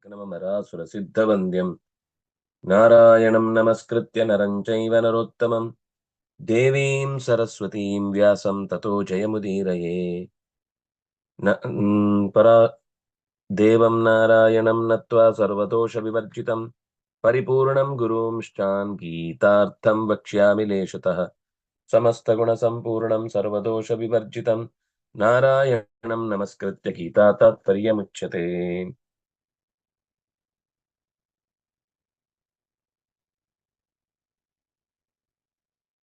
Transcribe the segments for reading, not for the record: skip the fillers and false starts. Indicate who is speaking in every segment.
Speaker 1: नमरासुरसिद्धवन्द्यं नारायणं नमस्कृत्य नरं चैव नरोत्तमं देवीं सरस्वतीं व्यासं ततो जयमुदीरये परा देवं नारायणं नत्वा सर्वदोषविवर्जितं परिपूर्णं गुरुंश्चान् गीतार्थं वक्ष्यामि लेशतः समस्तगुणसम्पूर्णं सर्वदोषविवर्जितं नारायणं नमस्कृत्य गीता तात्पर्यमुच्यते।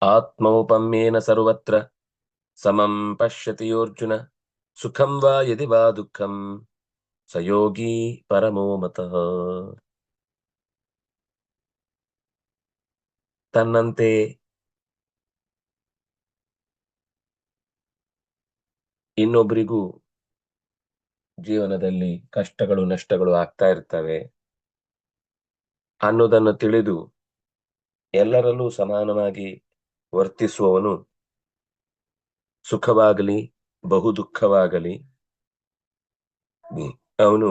Speaker 1: आत्मौपम्येन सर्वत्र समं पश्यति योऽर्जुन सुखं वा यदि वा दुःखं स योगी परमो मतः। ತನ್ನಂತೆ ಇನ್ನೊಬ್ಬರಿಗೂ ಜೀವನದಲ್ಲಿ ಕಷ್ಟಗಳು ನಷ್ಟಗಳು ಆಗ್ತಾ ಇರ್ತವೆ ಅನ್ನೋದನ್ನು ತಿಳಿದು ಎಲ್ಲರಲ್ಲೂ ಸಮಾನವಾಗಿ ವರ್ತಿಸುವವನು ಸುಖವಾಗಲಿ ಬಹು ದುಃಖವಾಗಲಿ ಅವನು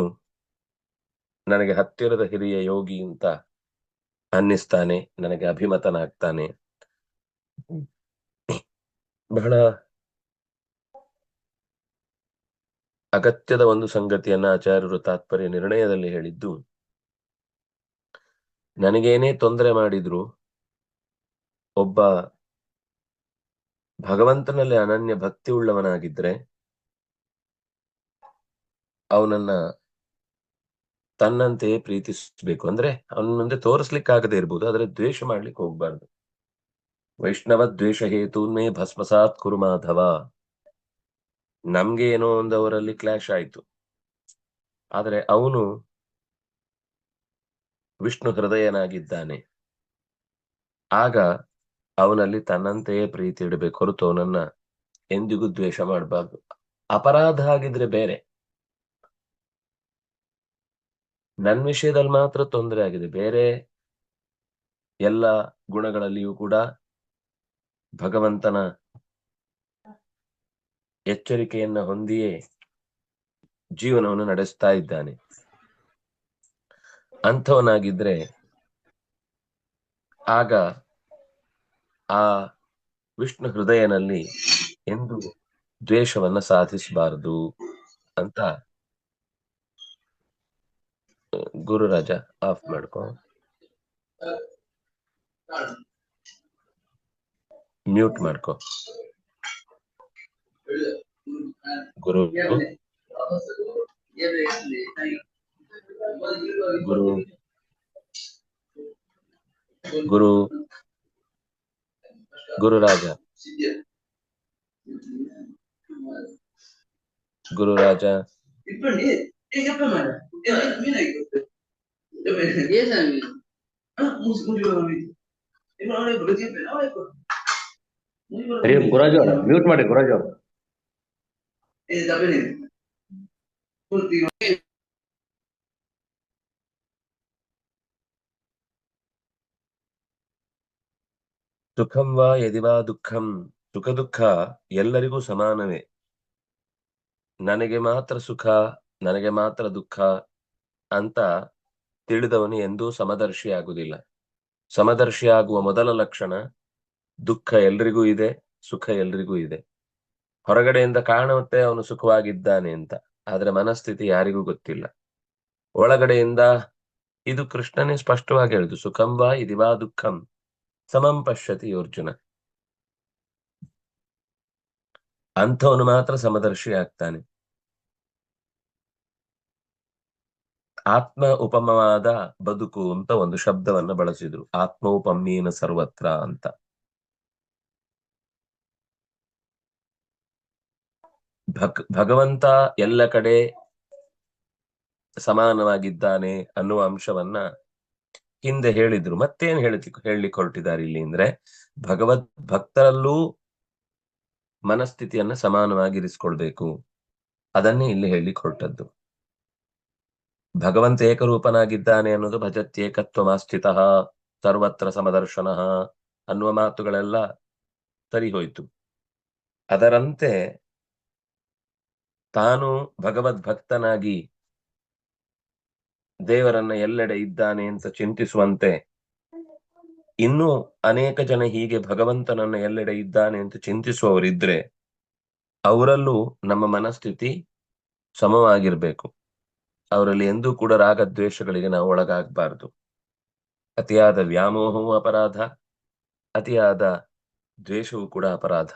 Speaker 1: ನನಗೆ ಹತ್ತಿರದ ಹಿರಿಯ ಯೋಗಿ ಅಂತ ಅನ್ನಿಸ್ತಾನೆ, ನನಗೆ ಅಭಿಮತನಾಗ್ತಾನೆ. ಬಹಳ ಅಗತ್ಯದ ಒಂದು ಸಂಗತಿಯನ್ನ ಆಚಾರ್ಯರು ತಾತ್ಪರ್ಯ ನಿರ್ಣಯದಲ್ಲಿ ಹೇಳಿದ್ದು, ನನಗೇನೇ ತೊಂದರೆ ಮಾಡಿದ್ರು ಒಬ್ಬ ಭಗವಂತನಲ್ಲಿ ಅನನ್ಯ ಭಕ್ತಿ ಉಳ್ಳವನಾಗಿದ್ರೆ ಅವನನ್ನ ತನ್ನಂತೆಯೇ ಪ್ರೀತಿಸಬೇಕು. ಅಂದ್ರೆ ಅವನ ಮುಂದೆ ತೋರಿಸ್ಲಿಕ್ಕಾಗದೇ ಇರ್ಬೋದು, ಆದ್ರೆ ದ್ವೇಷ ಮಾಡ್ಲಿಕ್ಕೆ ಹೋಗ್ಬಾರ್ದು. ವೈಷ್ಣವ ದ್ವೇಷ ಹೇತೂನ್ಮೇ ಭಸ್ಮಸಾತ್ ಕುರು ಮಾಧವ. ನಮ್ಗೆ ಏನೋ ಒಂದು ಅವರಲ್ಲಿ ಕ್ಲಾಶ್ ಆಯ್ತು, ಆದ್ರೆ ಅವನು ವಿಷ್ಣು ಹೃದಯನಾಗಿದ್ದಾನೆ. ಆಗ ಅವನಲ್ಲಿ ತನ್ನಂತೆಯೇ ಪ್ರೀತಿ ಇಡಬೇಕು ಹೊರತು ಅವನನ್ನ ಎಂದಿಗೂ ದ್ವೇಷ ಮಾಡಬಾರ್ದು. ಅಪರಾಧ ಆಗಿದ್ರೆ ಬೇರೆ, ನನ್ನ ವಿಷಯದಲ್ಲಿ ಮಾತ್ರ ತೊಂದರೆ ಆಗಿದೆ, ಬೇರೆ ಎಲ್ಲ ಗುಣಗಳಲ್ಲಿಯೂ ಕೂಡ ಭಗವಂತನ ಎಚ್ಚರಿಕೆಯನ್ನ ಹೊಂದಿಯೇ ಜೀವನವನ್ನು ನಡೆಸ್ತಾ ಇದ್ದಾನೆ. ಅಂಥವನಾಗಿದ್ರೆ ಆಗ ಆ ವಿಷ್ಣು ಹೃದಯನಲ್ಲಿ ಎಂದು ದ್ವೇಷವನ್ನ ಸಾಧಿಸಬಾರದು ಅಂತ. ಗುರುರಾಜ ಆಫ್ ಮಾಡ್ಕೊ, ಮ್ಯೂಟ್ ಮಾಡ್ಕೊ. ಗುರು ಗುರು ಗುರು ಗುರುರಾಜ ಗುರುರಾಜ
Speaker 2: ಗುರಾಜ್ ಅವ್ರ ಮ್ಯೂಟ್ ಮಾಡಿ. ಗುರಾಜ್ ಅವ್ರ
Speaker 1: ಸುಖಂ ವಾ ಯದಿವಾ ದುಃಖಂ, ಸುಖ ದುಃಖ ಎಲ್ಲರಿಗೂ ಸಮಾನವೇ. ನನಗೆ ಮಾತ್ರ ಸುಖ, ನನಗೆ ಮಾತ್ರ ದುಃಖ ಅಂತ ತಿಳಿದವನು ಎಂದೂ ಸಮದರ್ಶಿ ಆಗುವುದಿಲ್ಲ. ಸಮದರ್ಶಿ ಆಗುವ ಮೊದಲ ಲಕ್ಷಣ, ದುಃಖ ಎಲ್ರಿಗೂ ಇದೆ, ಸುಖ ಎಲ್ರಿಗೂ ಇದೆ. ಹೊರಗಡೆಯಿಂದ ಕಾಣುತ್ತೆ ಅವನು ಸುಖವಾಗಿದ್ದಾನೆ ಅಂತ, ಆದ್ರೆ ಮನಸ್ಥಿತಿ ಯಾರಿಗೂ ಗೊತ್ತಿಲ್ಲ. ಒಳಗಡೆಯಿಂದ ಇದು ಕೃಷ್ಣನೇ ಸ್ಪಷ್ಟವಾಗಿ ಹೇಳಿದ್ದು, ಸುಖಂ ವಾ ಇದಿವಾ ದುಃಖಂ ಸಮಂ ಪಶ್ಯತಿ ಅರ್ಜುನ. ಅಂಥವನು ಮಾತ್ರ ಸಮದರ್ಶಿ ಆಗ್ತಾನೆ. ಆತ್ಮ ಉಪಮವಾದ ಬದುಕು ಅಂತ ಒಂದು ಶಬ್ದವನ್ನ ಬಳಸಿದ್ರು, ಆತ್ಮೋಪಮ್ಯೇನ ಸರ್ವತ್ರ ಅಂತ. ಭಗವಂತ ಎಲ್ಲ ಕಡೆ ಸಮಾನವಾಗಿದ್ದಾನೆ ಅನ್ನುವ ಅಂಶವನ್ನ ಹಿಂದೆ ಹೇಳಿದ್ರು. ಮತ್ತೇನ್ ಹೇಳಲಿಕ್ಕೆ ಹೊರಟಿದ್ದಾರೆ ಇಲ್ಲಿ ಅಂದ್ರೆ, ಭಗವದ್ ಭಕ್ತರಲ್ಲೂ ಮನಸ್ಥಿತಿಯನ್ನ ಸಮಾನವಾಗಿರಿಸ್ಕೊಳ್ಬೇಕು, ಅದನ್ನೇ ಇಲ್ಲಿ ಹೇಳಲಿಕ್ಕೆ ಹೊರಟದ್ದು. ಭಗವಂತ ಏಕರೂಪನಾಗಿದ್ದಾನೆ ಅನ್ನೋದು ಭಜತ್ಯೇಕತ್ವಮಾಸ್ಥಿತಃ ಸರ್ವತ್ರ ಸಮದರ್ಶನಃ ಅನ್ನುವ ಮಾತುಗಳೆಲ್ಲ ಸರಿ ಹೋಯ್ತು. ಅದರಂತೆ ತಾನು ಭಗವದ್ ಭಕ್ತನಾಗಿ ದೇವರನ್ನ ಎಲ್ಲೆಡೆ ಇದ್ದಾನೆ ಅಂತ ಚಿಂತಿಸುವಂತೆ ಇನ್ನೂ ಅನೇಕ ಜನ ಹೀಗೆ ಭಗವಂತನನ್ನ ಎಲ್ಲೆಡೆ ಇದ್ದಾನೆ ಅಂತ ಚಿಂತಿಸುವವರಿದ್ರೆ ಅವರಲ್ಲೂ ನಮ್ಮ ಮನಸ್ಥಿತಿ ಸಮವಾಗಿರ್ಬೇಕು. ಅವರಲ್ಲಿ ಎಂದೂ ಕೂಡ ರಾಗದ್ವೇಷಗಳಿಗೆ ನಾವು ಒಳಗಾಗಬಾರದು. ಅತಿಯಾದ ವ್ಯಾಮೋಹವೂ ಅಪರಾಧ, ಅತಿಯಾದ ದ್ವೇಷವೂ ಕೂಡ ಅಪರಾಧ.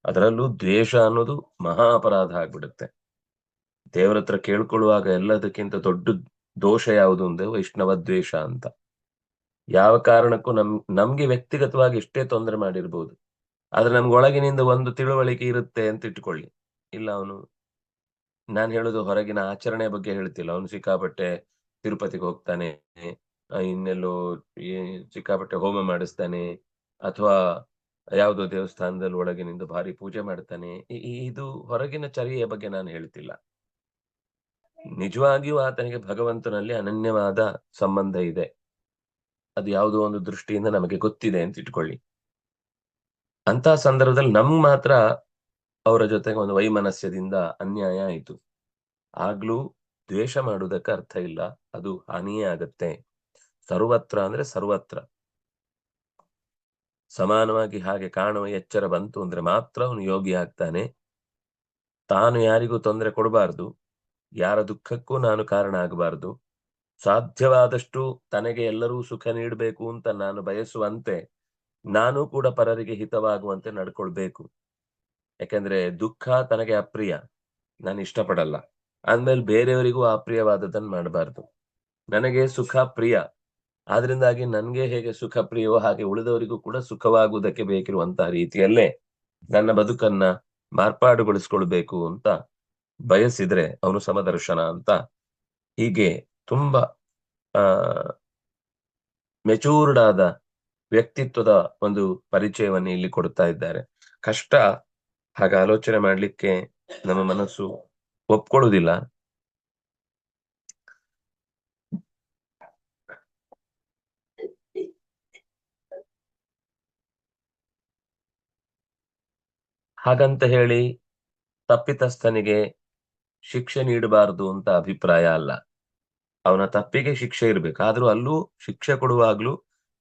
Speaker 1: ಅದರಲ್ಲೂ ದ್ವೇಷ ಅನ್ನೋದು ಮಹಾ ಅಪರಾಧ ಆಗ್ಬಿಡುತ್ತೆ. ದೇವರ ಹತ್ರ ಕೇಳ್ಕೊಳ್ಳುವಾಗ ಎಲ್ಲದಕ್ಕಿಂತ ದೊಡ್ಡ ದೋಷ ಯಾವುದು ಅಂದ್ರೆ ವೈಷ್ಣವ ದ್ವೇಷ ಅಂತ. ಯಾವ ಕಾರಣಕ್ಕೂ ನಮ್ಗೆ ವ್ಯಕ್ತಿಗತವಾಗಿ ಎಷ್ಟೇ ತೊಂದರೆ ಮಾಡಿರ್ಬೋದು, ಆದ್ರೆ ನಮ್ಗೆ ಒಳಗಿನಿಂದ ಒಂದು ತಿಳುವಳಿಕೆ ಇರುತ್ತೆ ಅಂತ ಇಟ್ಕೊಳ್ಳಿ. ಇಲ್ಲ, ನಾನ್ ಹೇಳೋದು ಹೊರಗಿನ ಆಚರಣೆ ಬಗ್ಗೆ ಹೇಳ್ತಿಲ್ಲ. ಅವನು ಸಿಕ್ಕಾಪಟ್ಟೆ ತಿರುಪತಿಗೆ ಹೋಗ್ತಾನೆ, ಇನ್ನೆಲ್ಲೋ ಈ ಸಿಕ್ಕಾಪಟ್ಟೆ ಹೋಮ ಮಾಡಿಸ್ತಾನೆ, ಅಥವಾ ಯಾವುದೋ ದೇವಸ್ಥಾನದಲ್ಲಿ ಒಳಗಿನಿಂದ ಭಾರಿ ಪೂಜೆ ಮಾಡ್ತಾನೆ. ಇದು ಹೊರಗಿನ ಚರ್ಯೆಯ ಬಗ್ಗೆ ನಾನು ಹೇಳ್ತಿಲ್ಲ. ನಿಜವಾಗಿಯೂ ಆತನಿಗೆ ಭಗವಂತನಲ್ಲಿ ಅನನ್ಯವಾದ ಸಂಬಂಧ ಇದೆ. ಅದು ಯಾವುದೋ ಒಂದು ದೃಷ್ಟಿಯಿಂದ ನಮಗೆ ಗೊತ್ತಿದೆ ಅಂತ ಇಟ್ಕೊಳ್ಳಿ. ಅಂತ ಸಂದರ್ಭದಲ್ಲಿ ನಮ್ಗ್ ಮಾತ್ರ ಅವರ ಜೊತೆಗೆ ಒಂದು ವೈಮನಸ್ಯದಿಂದ ಅನ್ಯಾಯ ಆಯಿತು, ಆಗ್ಲೂ ದ್ವೇಷ ಮಾಡುವುದಕ್ಕೆ ಅರ್ಥ ಇಲ್ಲ, ಅದು ಹಾನಿಯೇ ಆಗತ್ತೆ. ಸರ್ವತ್ರ ಅಂದ್ರೆ ಸರ್ವತ್ರ ಸಮಾನವಾಗಿ ಹಾಗೆ ಕಾಣುವ ಎಚ್ಚರ ಬಂತು ಅಂದ್ರೆ ಮಾತ್ರ ಅವನು ಯೋಗಿ ಆಗ್ತಾನೆ. ತಾನು ಯಾರಿಗೂ ತೊಂದರೆ ಕೊಡಬಾರ್ದು, ಯಾರ ದುಃಖಕ್ಕೂ ನಾನು ಕಾರಣ ಆಗಬಾರ್ದು. ಸಾಧ್ಯವಾದಷ್ಟು ತನಗೆ ಎಲ್ಲರೂ ಸುಖ ನೀಡಬೇಕು ಅಂತ ನಾನು ಬಯಸುವಂತೆ ನಾನು ಕೂಡ ಪರರಿಗೆ ಹಿತವಾಗುವಂತೆ ನಡ್ಕೊಳ್ಬೇಕು. ಯಾಕೆಂದ್ರೆ ದುಃಖ ತನಗೆ ಅಪ್ರಿಯ, ನಾನು ಇಷ್ಟಪಡಲ್ಲ ಅಂದ್ಮೇಲೆ ಬೇರೆಯವರಿಗೂ ಅಪ್ರಿಯವಾದದನ್ನು ಮಾಡಬಾರ್ದು. ನನಗೆ ಸುಖ ಪ್ರಿಯ, ಆದ್ರಿಂದಾಗಿ ನನ್ಗೆ ಹೇಗೆ ಸುಖ ಪ್ರಿಯವೋ ಹಾಗೆ ಉಳಿದವರಿಗೂ ಕೂಡ ಸುಖವಾಗುವುದಕ್ಕೆ ಬೇಕಿರುವಂತಹ ರೀತಿಯಲ್ಲೇ ನನ್ನ ಬದುಕನ್ನ ಮಾರ್ಪಾಡುಗೊಳಿಸ್ಕೊಳ್ಬೇಕು ಅಂತ ಬಯಸಿದ್ರೆ ಅವನು ಸಮದರ್ಶನ ಅಂತ ಹೀಗೆ ತುಂಬಾ ಮೆಚೂರ್ಡ್ ಆದ ವ್ಯಕ್ತಿತ್ವದ ಒಂದು ಪರಿಚಯವನ್ನು ಇಲ್ಲಿ ಕೊಡ್ತಾ ಇದ್ದಾರೆ. ಕಷ್ಟ ಹಾಗೆ ಆಲೋಚನೆ ಮಾಡ್ಲಿಕ್ಕೆ ನಮ್ಮ ಮನಸ್ಸು ಒಪ್ಕೊಳ್ಳುವುದಿಲ್ಲ. ಹಾಗಂತ ಹೇಳಿ ತಪ್ಪಿತಸ್ಥನಿಗೆ ಶಿಕ್ಷೆ ನೀಡಬಾರದು ಅಂತ ಅಭಿಪ್ರಾಯ ಅಲ್ಲ. ಅವನ ತಪ್ಪಿಗೆ ಶಿಕ್ಷೆ ಇರ್ಬೇಕು, ಆದ್ರೂ ಅಲ್ಲೂ ಶಿಕ್ಷೆ ಕೊಡುವಾಗ್ಲೂ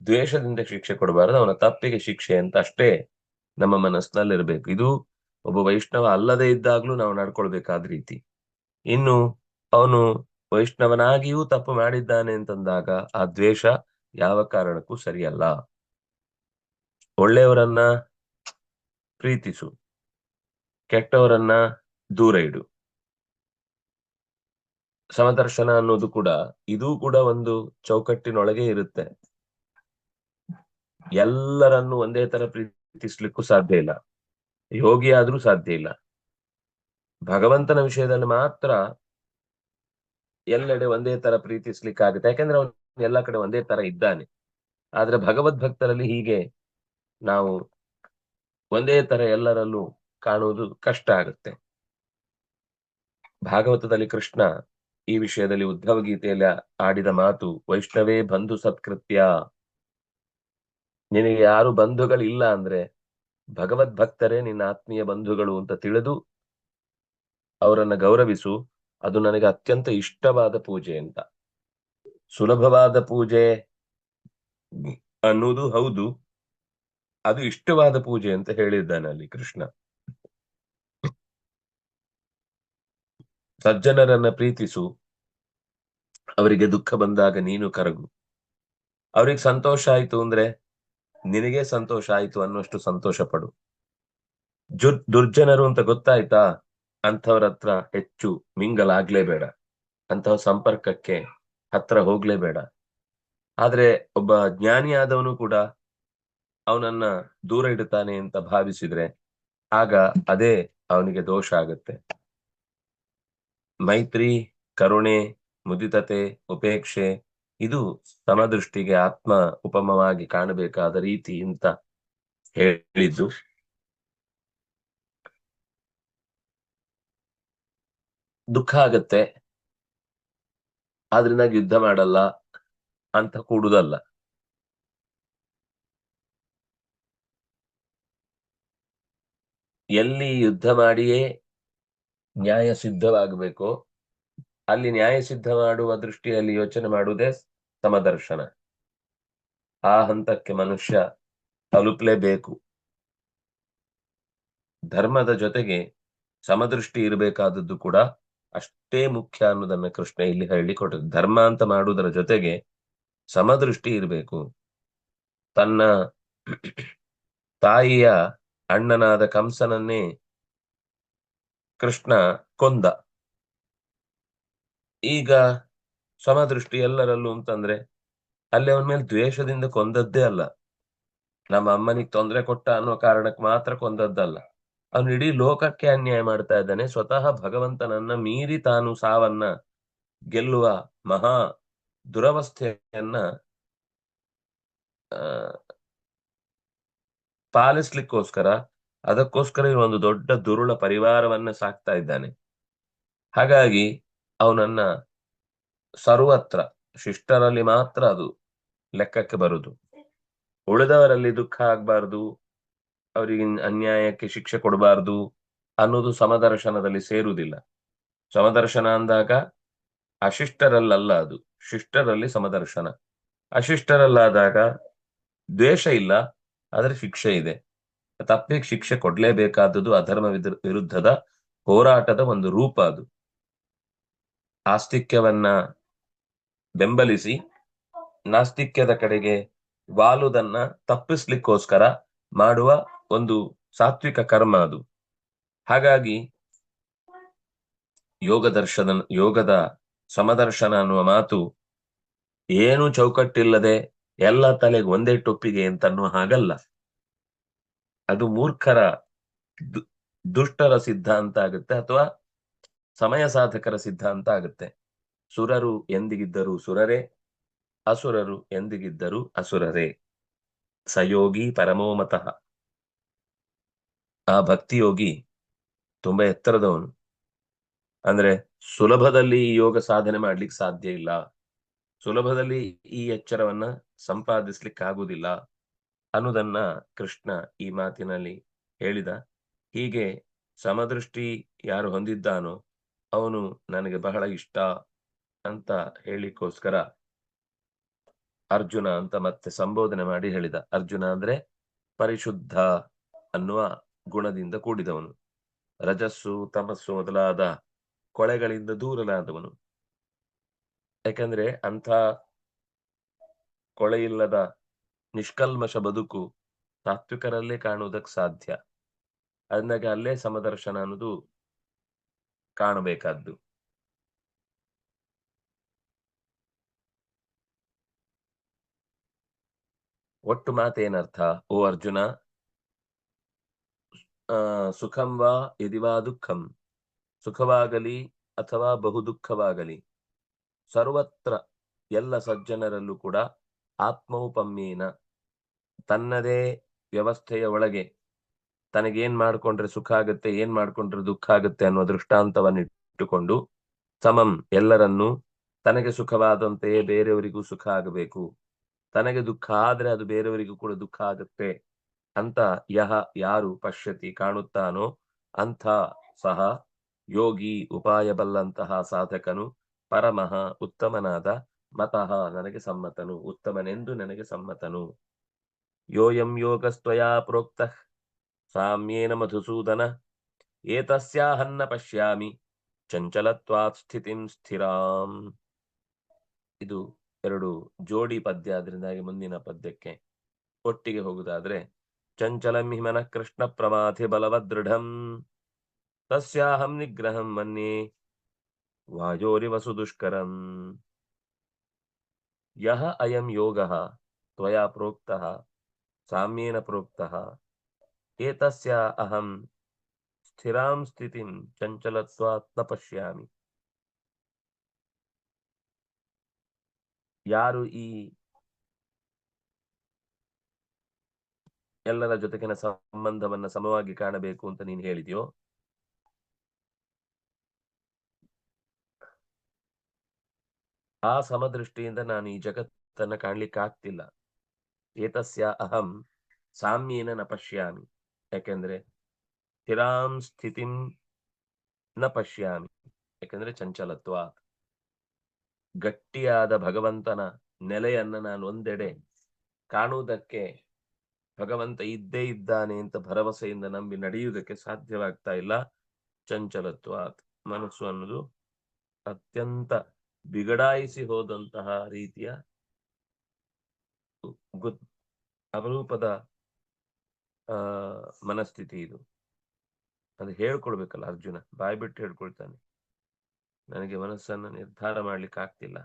Speaker 1: ದ್ವೇಷದಿಂದ ಶಿಕ್ಷೆ ಕೊಡಬಾರದು. ಅವನ ತಪ್ಪಿಗೆ ಶಿಕ್ಷೆ ಅಂತ ಅಷ್ಟೇ ನಮ್ಮ ಮನಸ್ಸಿನಲ್ಲಿರ್ಬೇಕು. ಇದು ಒಬ್ಬ ವೈಷ್ಣವ ಅಲ್ಲದೆ ಇದ್ದಾಗ್ಲೂ ನಾವು ನಡ್ಕೊಳ್ಬೇಕಾದ ರೀತಿ. ಇನ್ನು ಅವನು ವೈಷ್ಣವನಾಗಿಯೂ ತಪ್ಪು ಮಾಡಿದ್ದಾನೆ ಅಂತಂದಾಗ ಆ ದ್ವೇಷ ಯಾವ ಕಾರಣಕ್ಕೂ ಸರಿಯಲ್ಲ. ಒಳ್ಳೆಯವರನ್ನ ಪ್ರೀತಿಸು, ಕೆಟ್ಟವರನ್ನ ದೂರ ಇಡು. ಸಮದರ್ಶನ ಅನ್ನೋದು ಕೂಡ ಇದೂ ಕೂಡ ಒಂದು ಚೌಕಟ್ಟಿನೊಳಗೆ ಇರುತ್ತೆ. ಎಲ್ಲರನ್ನು ಒಂದೇ ತರ ಪ್ರೀತಿಸ್ಲಿಕ್ಕೂ ಸಾಧ್ಯ ಇಲ್ಲ, ಯೋಗಿ ಆದ್ರೂ ಸಾಧ್ಯ ಇಲ್ಲ. ಭಗವಂತನ ವಿಷಯದಲ್ಲಿ ಮಾತ್ರ ಎಲ್ಲೆಡೆ ಒಂದೇ ತರ ಪ್ರೀತಿಸ್ಲಿಕ್ಕಾಗುತ್ತೆ, ಯಾಕಂದ್ರೆ ಅವನು ಎಲ್ಲ ಕಡೆ ಒಂದೇ ತರ ಇದ್ದಾನೆ. ಆದ್ರೆ ಭಗವದ್ ಭಕ್ತರಲ್ಲಿ ಹೀಗೆ ನಾವು ಒಂದೇ ತರ ಎಲ್ಲರಲ್ಲೂ ಕಾಣುವುದು ಕಷ್ಟ ಆಗುತ್ತೆ. ಭಾಗವತದಲ್ಲಿ ಕೃಷ್ಣ ಈ ವಿಷಯದಲ್ಲಿ ಉದ್ಧವ ಗೀತೆಯಲ್ಲಿ ಆಡಿದ ಮಾತು, ವೈಷ್ಣವೇ ಬಂಧು ಸತ್ಕೃತ್ಯ. ನಿನಗೆ ಯಾರು ಬಂಧುಗಳಿಲ್ಲ ಅಂದ್ರೆ ಭಗವದ್ ಭಕ್ತರೇ ನಿನ್ನ ಆತ್ಮೀಯ ಬಂಧುಗಳು ಅಂತ ತಿಳಿದು ಅವರನ್ನ ಗೌರವಿಸು. ಅದು ನನಗೆ ಅತ್ಯಂತ ಇಷ್ಟವಾದ ಪೂಜೆ ಅಂತ. ಸುಲಭವಾದ ಪೂಜೆ ಅನ್ನುವುದು ಹೌದು, ಅದು ಇಷ್ಟವಾದ ಪೂಜೆ ಅಂತ ಹೇಳಿದ್ದಾನೆ ಅಲ್ಲಿ ಕೃಷ್ಣ. ಸಜ್ಜನರನ್ನ ಪ್ರೀತಿಸು, ಅವರಿಗೆ ದುಃಖ ಬಂದಾಗ ನೀನು ಕರಗು. ಅವ್ರಿಗೆ ಸಂತೋಷ ಆಯ್ತು ಅಂದ್ರೆ ನಿನಗೆ ಸಂತೋಷ ಆಯ್ತು ಅನ್ನುವಷ್ಟು ಸಂತೋಷ ಪಡು. ದುರ್ಜನರು ಅಂತ ಗೊತ್ತಾಯ್ತಾ, ಅಂಥವ್ರ ಹತ್ರ ಹೆಚ್ಚು ಮಿಂಗಲ್ ಆಗ್ಲೇಬೇಡ, ಅಂತಹ ಸಂಪರ್ಕಕ್ಕೆ ಹತ್ರ ಹೋಗ್ಲೇಬೇಡ. ಆದ್ರೆ ಒಬ್ಬ ಜ್ಞಾನಿ ಆದವನು ಕೂಡ ಅವನನ್ನ ದೂರ ಇಡುತ್ತಾನೆ ಅಂತ ಭಾವಿಸಿದ್ರೆ ಆಗ ಅದೇ ಅವನಿಗೆ ದೋಷ ಆಗುತ್ತೆ. ಮೈತ್ರಿ, ಕರುಣೆ, ಮುದಿತತೆ, ಉಪೇಕ್ಷೆ ಇದು ಸಮದೃಷ್ಟಿಗೆ ಆತ್ಮ ಉಪಮವಾಗಿ ಕಾಣಬೇಕಾದ ರೀತಿ ಅಂತ ಹೇಳಿದ್ದು. ದುಃಖ ಆಗತ್ತೆ, ಆದ್ರಿಂದ ಯುದ್ಧ ಮಾಡಲ್ಲ ಅಂತ ಕೂಡುದಲ್ಲ. ಎಲ್ಲಿ ಯುದ್ಧ ಮಾಡಿಯೇ ನ್ಯಾಯ ಸಿದ್ಧವಾಗಬೇಕೋ ಅಲ್ಲಿ ನ್ಯಾಯ ಸಿದ್ಧ ಮಾಡುವ ದೃಷ್ಟಿಯಲ್ಲಿ ಯೋಚನೆ ಮಾಡುವುದೇ ಸಮದರ್ಶನ. ಆ ಹಂತಕ್ಕೆ ಮನುಷ್ಯ ತಲುಪಲೇಬೇಕು. ಧರ್ಮದ ಜೊತೆಗೆ ಸಮದೃಷ್ಟಿ ಇರಬೇಕಾದದ್ದು ಕೂಡ ಅಷ್ಟೇ ಮುಖ್ಯ ಅನ್ನೋದನ್ನ ಕೃಷ್ಣ ಇಲ್ಲಿ ಹೇಳಿಕೊಟ್ಟ. ಧರ್ಮ ಅಂತ ಮಾಡುವುದರ ಜೊತೆಗೆ ಸಮದೃಷ್ಟಿ ಇರಬೇಕು. ತನ್ನ ತಾಯಿಯ ಅಣ್ಣನಾದ ಕಂಸನನ್ನೇ ಕೃಷ್ಣ ಕೊಂದ. ಈಗ ಸಮದೃಷ್ಟಿ ಎಲ್ಲರಲ್ಲೂ ಅಂತಂದ್ರೆ ಅಲ್ಲಿ ಅವನ ಮೇಲೆ ದ್ವೇಷದಿಂದ ಕೊಂದದ್ದೇ ಅಲ್ಲ, ನಮ್ಮ ಅಮ್ಮನಿಗೆ ತೊಂದರೆ ಕೊಟ್ಟ ಅನ್ನೋ ಕಾರಣಕ್ಕೆ ಮಾತ್ರ ಕೊಂದದ್ದಲ್ಲ. ಅವನು ಇಡೀ ಲೋಕಕ್ಕೆ ಅನ್ಯಾಯ ಮಾಡ್ತಾ ಇದ್ದಾನೆ. ಸ್ವತಃ ಭಗವಂತನನ್ನ ಮೀರಿ ತಾನು ಸಾವನ್ನ ಗೆಲ್ಲುವ ಮಹಾ ದುರವಸ್ಥೆಯನ್ನ ಪಾಲಿಸ್ಲಿಕ್ಕೋಸ್ಕರ, ಅದಕ್ಕೋಸ್ಕರ ಒಂದು ದೊಡ್ಡ ದುರುಳ ಪರಿವಾರವನ್ನ ಸಾಕ್ತಾ ಇದ್ದಾನೆ. ಹಾಗಾಗಿ ಅವನನ್ನ ಸರ್ವತ್ರ, ಶಿಷ್ಟರಲ್ಲಿ ಮಾತ್ರ ಅದು ಲೆಕ್ಕಕ್ಕೆ ಬರುದು. ಉಳಿದವರಲ್ಲಿ ದುಃಖ ಆಗ್ಬಾರ್ದು, ಅವರಿಗೆ ಅನ್ಯಾಯಕ್ಕೆ ಶಿಕ್ಷೆ ಕೊಡಬಾರ್ದು ಅನ್ನೋದು ಸಮದರ್ಶನದಲ್ಲಿ ಸೇರುವುದಿಲ್ಲ. ಸಮದರ್ಶನ ಅಂದಾಗ ಅಶಿಷ್ಟರಲ್ಲಲ್ಲ, ಅದು ಶಿಷ್ಟರಲ್ಲಿ ಸಮದರ್ಶನ. ಅಶಿಷ್ಟರಲ್ಲಾದಾಗ ದ್ವೇಷ ಇಲ್ಲ, ಆದ್ರೆ ಶಿಕ್ಷೆ ಇದೆ. ತಪ್ಪಿಗೆ ಶಿಕ್ಷೆ ಕೊಡ್ಲೇಬೇಕಾದದ್ದು ಅಧರ್ಮ ವಿರುದ್ಧದ ಹೋರಾಟದ ಒಂದು ರೂಪ. ಅದು ಆಸ್ತಿಕ್ಯವನ್ನ ಬೆಂಬಲಿಸಿ ನಾಸ್ತಿಕ್ಯದ ಕಡೆಗೆ ವಾಲುದನ್ನ ತಪ್ಪಿಸ್ಲಿಕ್ಕೋಸ್ಕರ ಮಾಡುವ ಒಂದು ಸಾತ್ವಿಕ ಕರ್ಮ ಅದು. ಹಾಗಾಗಿ ಯೋಗದ ಸಮದರ್ಶನ ಅನ್ನುವ ಮಾತು ಏನು ಚೌಕಟ್ಟಿಲ್ಲದೆ ಎಲ್ಲ ತಲೆಗೆ ಒಂದೇ ಟೊಪ್ಪಿಗೆ ಅಂತನ್ನುವ ಹಾಗಲ್ಲ. ಅದು ಮೂರ್ಖರ, ದುಷ್ಟರ ಸಿದ್ಧಾಂತ ಆಗುತ್ತೆ, ಅಥವಾ ಸಮಯ ಸಾಧಕರ ಸಿದ್ಧಾಂತ ಆಗುತ್ತೆ. ಸುರರು ಎಂದಿಗಿದ್ದರೂ ಸುರರೇ, ಅಸುರರು ಎಂದಿಗಿದ್ದರೂ ಅಸುರರೇ. ಸಯೋಗಿ ಪರಮೋಮತಃ. ಆ ಭಕ್ತಿಯೋಗಿ ತುಂಬಾ ಎತ್ತರದವನು. ಅಂದ್ರೆ ಸುಲಭದಲ್ಲಿ ಈ ಯೋಗ ಸಾಧನೆ ಮಾಡ್ಲಿಕ್ಕೆ ಸಾಧ್ಯ ಇಲ್ಲ, ಸುಲಭದಲ್ಲಿ ಈ ಎಚ್ಚರವನ್ನ ಸಂಪಾದಿಸ್ಲಿಕ್ಕೆ ಆಗುವುದಿಲ್ಲ ಅನ್ನೋದನ್ನ ಕೃಷ್ಣ ಈ ಮಾತಿನಲ್ಲಿ ಹೇಳಿದ. ಹೀಗೆ ಸಮದೃಷ್ಟಿ ಯಾರು ಹೊಂದಿದ್ದಾನೋ ಅವನು ನನಗೆ ಬಹಳ ಇಷ್ಟ ಅಂತ ಹೇಳಿಕೋಸ್ಕರ ಅರ್ಜುನ ಅಂತ ಮತ್ತೆ ಸಂಬೋಧನೆ ಮಾಡಿ ಹೇಳಿದ. ಅರ್ಜುನ ಅಂದ್ರೆ ಪರಿಶುದ್ಧ ಅನ್ನುವ ಗುಣದಿಂದ ಕೂಡಿದವನು, ರಜಸ್ಸು ತಮಸ್ಸು ಮೊದಲಾದ ಕೊಳೆಗಳಿಂದ ದೂರಲಾದವನು. ಯಾಕಂದ್ರೆ ಅಂಥ ಕೊಳೆಯಿಲ್ಲದ ನಿಷ್ಕಲ್ಮಶ ಬದುಕು ಸಾತ್ವಿಕರಲ್ಲೇ ಕಾಣುವುದಕ್ಕೆ ಸಾಧ್ಯ. ಅಂದಾಗ ಅಲ್ಲೇ ಸಮದರ್ಶನ ಅನ್ನೋದು ಕಾಣಬೇಕಾದ್ದು. ಒಟ್ಟು ಮಾತೇನರ್ಥ? ಓ ಅರ್ಜುನ, ಸುಖಂ ವಾ ಯದಿವಾ ದುಃಖಂ, ಸುಖವಾಗಲಿ ಅಥವಾ ಬಹು ದುಃಖವಾಗಲಿ, ಸರ್ವತ್ರ ಎಲ್ಲ ಸಜ್ಜನರಲ್ಲೂ ಕೂಡ ಆತ್ಮೌಪಮ್ಯೇನ, ತನ್ನದೇ ವ್ಯವಸ್ಥೆಯ ಒಳಗೆ ತನಗೇನ್ ಮಾಡ್ಕೊಂಡ್ರೆ ಸುಖ ಆಗುತ್ತೆ, ಏನ್ ಮಾಡ್ಕೊಂಡ್ರೆ ದುಃಖ ಆಗುತ್ತೆ ಅನ್ನೋ ದೃಷ್ಟಾಂತವನ್ನು ಇಟ್ಟುಕೊಂಡು ಸಮಂ, ಎಲ್ಲರನ್ನೂ ತನಗೆ ಸುಖವಾದಂತೆಯೇ ಬೇರೆಯವರಿಗೂ ಸುಖ ಆಗಬೇಕು, ತನಗೆ ದುಃಖ ಆದ್ರೆ ಅದು ಬೇರೆಯವರಿಗೂ ಕೂಡ ದುಃಖ ಆಗುತ್ತೆ ಅಂತ ಯಾರು ಪಶ್ಯತಿ ಕಾಣುತ್ತಾನೋ ಅಂಥ ಸಹ ಯೋಗಿ, ಉಪಾಯ ಬಲ್ಲಂತಹ ಸಾಧಕನು, ಪರಮಃ ಉತ್ತಮನಾದ, ಮತಃ ನನಗೆ ಸಮ್ಮತನು, ಉತ್ತಮನೆಂದು ನನಗೆ ಸಮ್ಮತನು. ಯೋಯಂ ಯೋಗಸ್ತ್ವಯಾ ಪ್ರೋಕ್ತಃ ಸಾಮ್ಯೇನ ಮಧುಸೂದನ, ಏತಸ್ಯಾಹನ್ನ ಪಶ್ಯಾಮಿ ಚಂಚಲತ್ವಾತ್ ಸ್ಥಿತಿಂ ಸ್ಥಿರಾಂ. ಇದು ಎರಡು ಜೋಡಿ ಪದ್ಯ, ಅದರಿಂದಾಗಿ ಮುಂದಿನ ಪದ್ಯಕ್ಕೆ ಒಟ್ಟಿಗೆ ಹೋಗುದಾದ್ರೆ, ಚಂಚಲಂ ಹಿ ಮನಃ ಕೃಷ್ಣ ಪ್ರಮಾಥಿ ಬಲವದೃಢಂ, ತಸ್ಯಾಹಂ ನಿಗ್ರಹಂ ಮನ್ಯೇ ವಾಯೋರಿವ ಸುದುಷ್ಕರಂ. ಯಹ ಅಯಂ ಯೋಗಃ ತ್ವಯಾ ಪ್ರೋಕ್ತಃ ಸಾಮ್ಯೇನ ಪ್ರೋಕ್ತಃ, ಏತಸ್ಯ ಅಹಂ ಸ್ಥಿರಾಂ ಸ್ಥಿತಿಂ ಚಂಚಲತ್ವಾತ್ ನ ಪಶ್ಯಾಮಿ. ಯಾರು ಈ ಎಲ್ಲರ ಜೊತೆಗಿನ ಸಂಬಂಧವನ್ನ ಸಮವಾಗಿ ಕಾಣಬೇಕು ಅಂತ ನೀನು ಹೇಳಿದ್ಯೋ, ಆ ಸಮದೃಷ್ಟಿಯಿಂದ ನಾನು ಈ ಜಗತ್ತನ್ನ ಕಾಣ್ಲಿಕ್ಕೆ ಆಗ್ತಿಲ್ಲ. ಏತಸ್ಯ ಅಹಂ ಸಾಮ್ಯೇನ ನ ಪಶ್ಯಾಮಿ, ಯಾಕೆಂದ್ರೆ ಸ್ಥಿರಾಂ ಸ್ಥಿತಿಂ ನ ಪಶ್ಯಾಮಿ, ಯಾಕಂದ್ರೆ ಚಂಚಲತ್ವ. ಗಟ್ಟಿಯಾದ ಭಗವಂತನ ನೆಲೆಯನ್ನ ನಾನು ಒಂದೆಡೆ ಕಾಣುವುದಕ್ಕೆ ಭಗವಂತ ಇದ್ದೇ ಇದ್ದಾನೆ ಅಂತ ಭರವಸೆಯಿಂದ ನಂಬಿ ನಡೆಯುವುದಕ್ಕೆ ಸಾಧ್ಯವಾಗ್ತಾ ಇಲ್ಲ. ಚಂಚಲತ್ವ, ಮನಸ್ಸು ಅನ್ನೋದು ಅತ್ಯಂತ ಬಿಗಡಾಯಿಸಿ ಹೋದಂತಹ ರೀತಿಯ ಅಪರೂಪದ ಮನಸ್ಥಿತಿ ಇದು. ಅದು ಹೇಳ್ಕೊಳ್ಬೇಕಲ್ಲ ಅರ್ಜುನ, ಬಾಯ್ ಬಿಟ್ಟು ಹೇಳ್ಕೊಳ್ತಾನೆ, ನನಗೆ ಮನಸ್ಸನ್ನ ನಿರ್ಧಾರ ಮಾಡ್ಲಿಕ್ಕೆ ಆಗ್ತಿಲ್ಲ.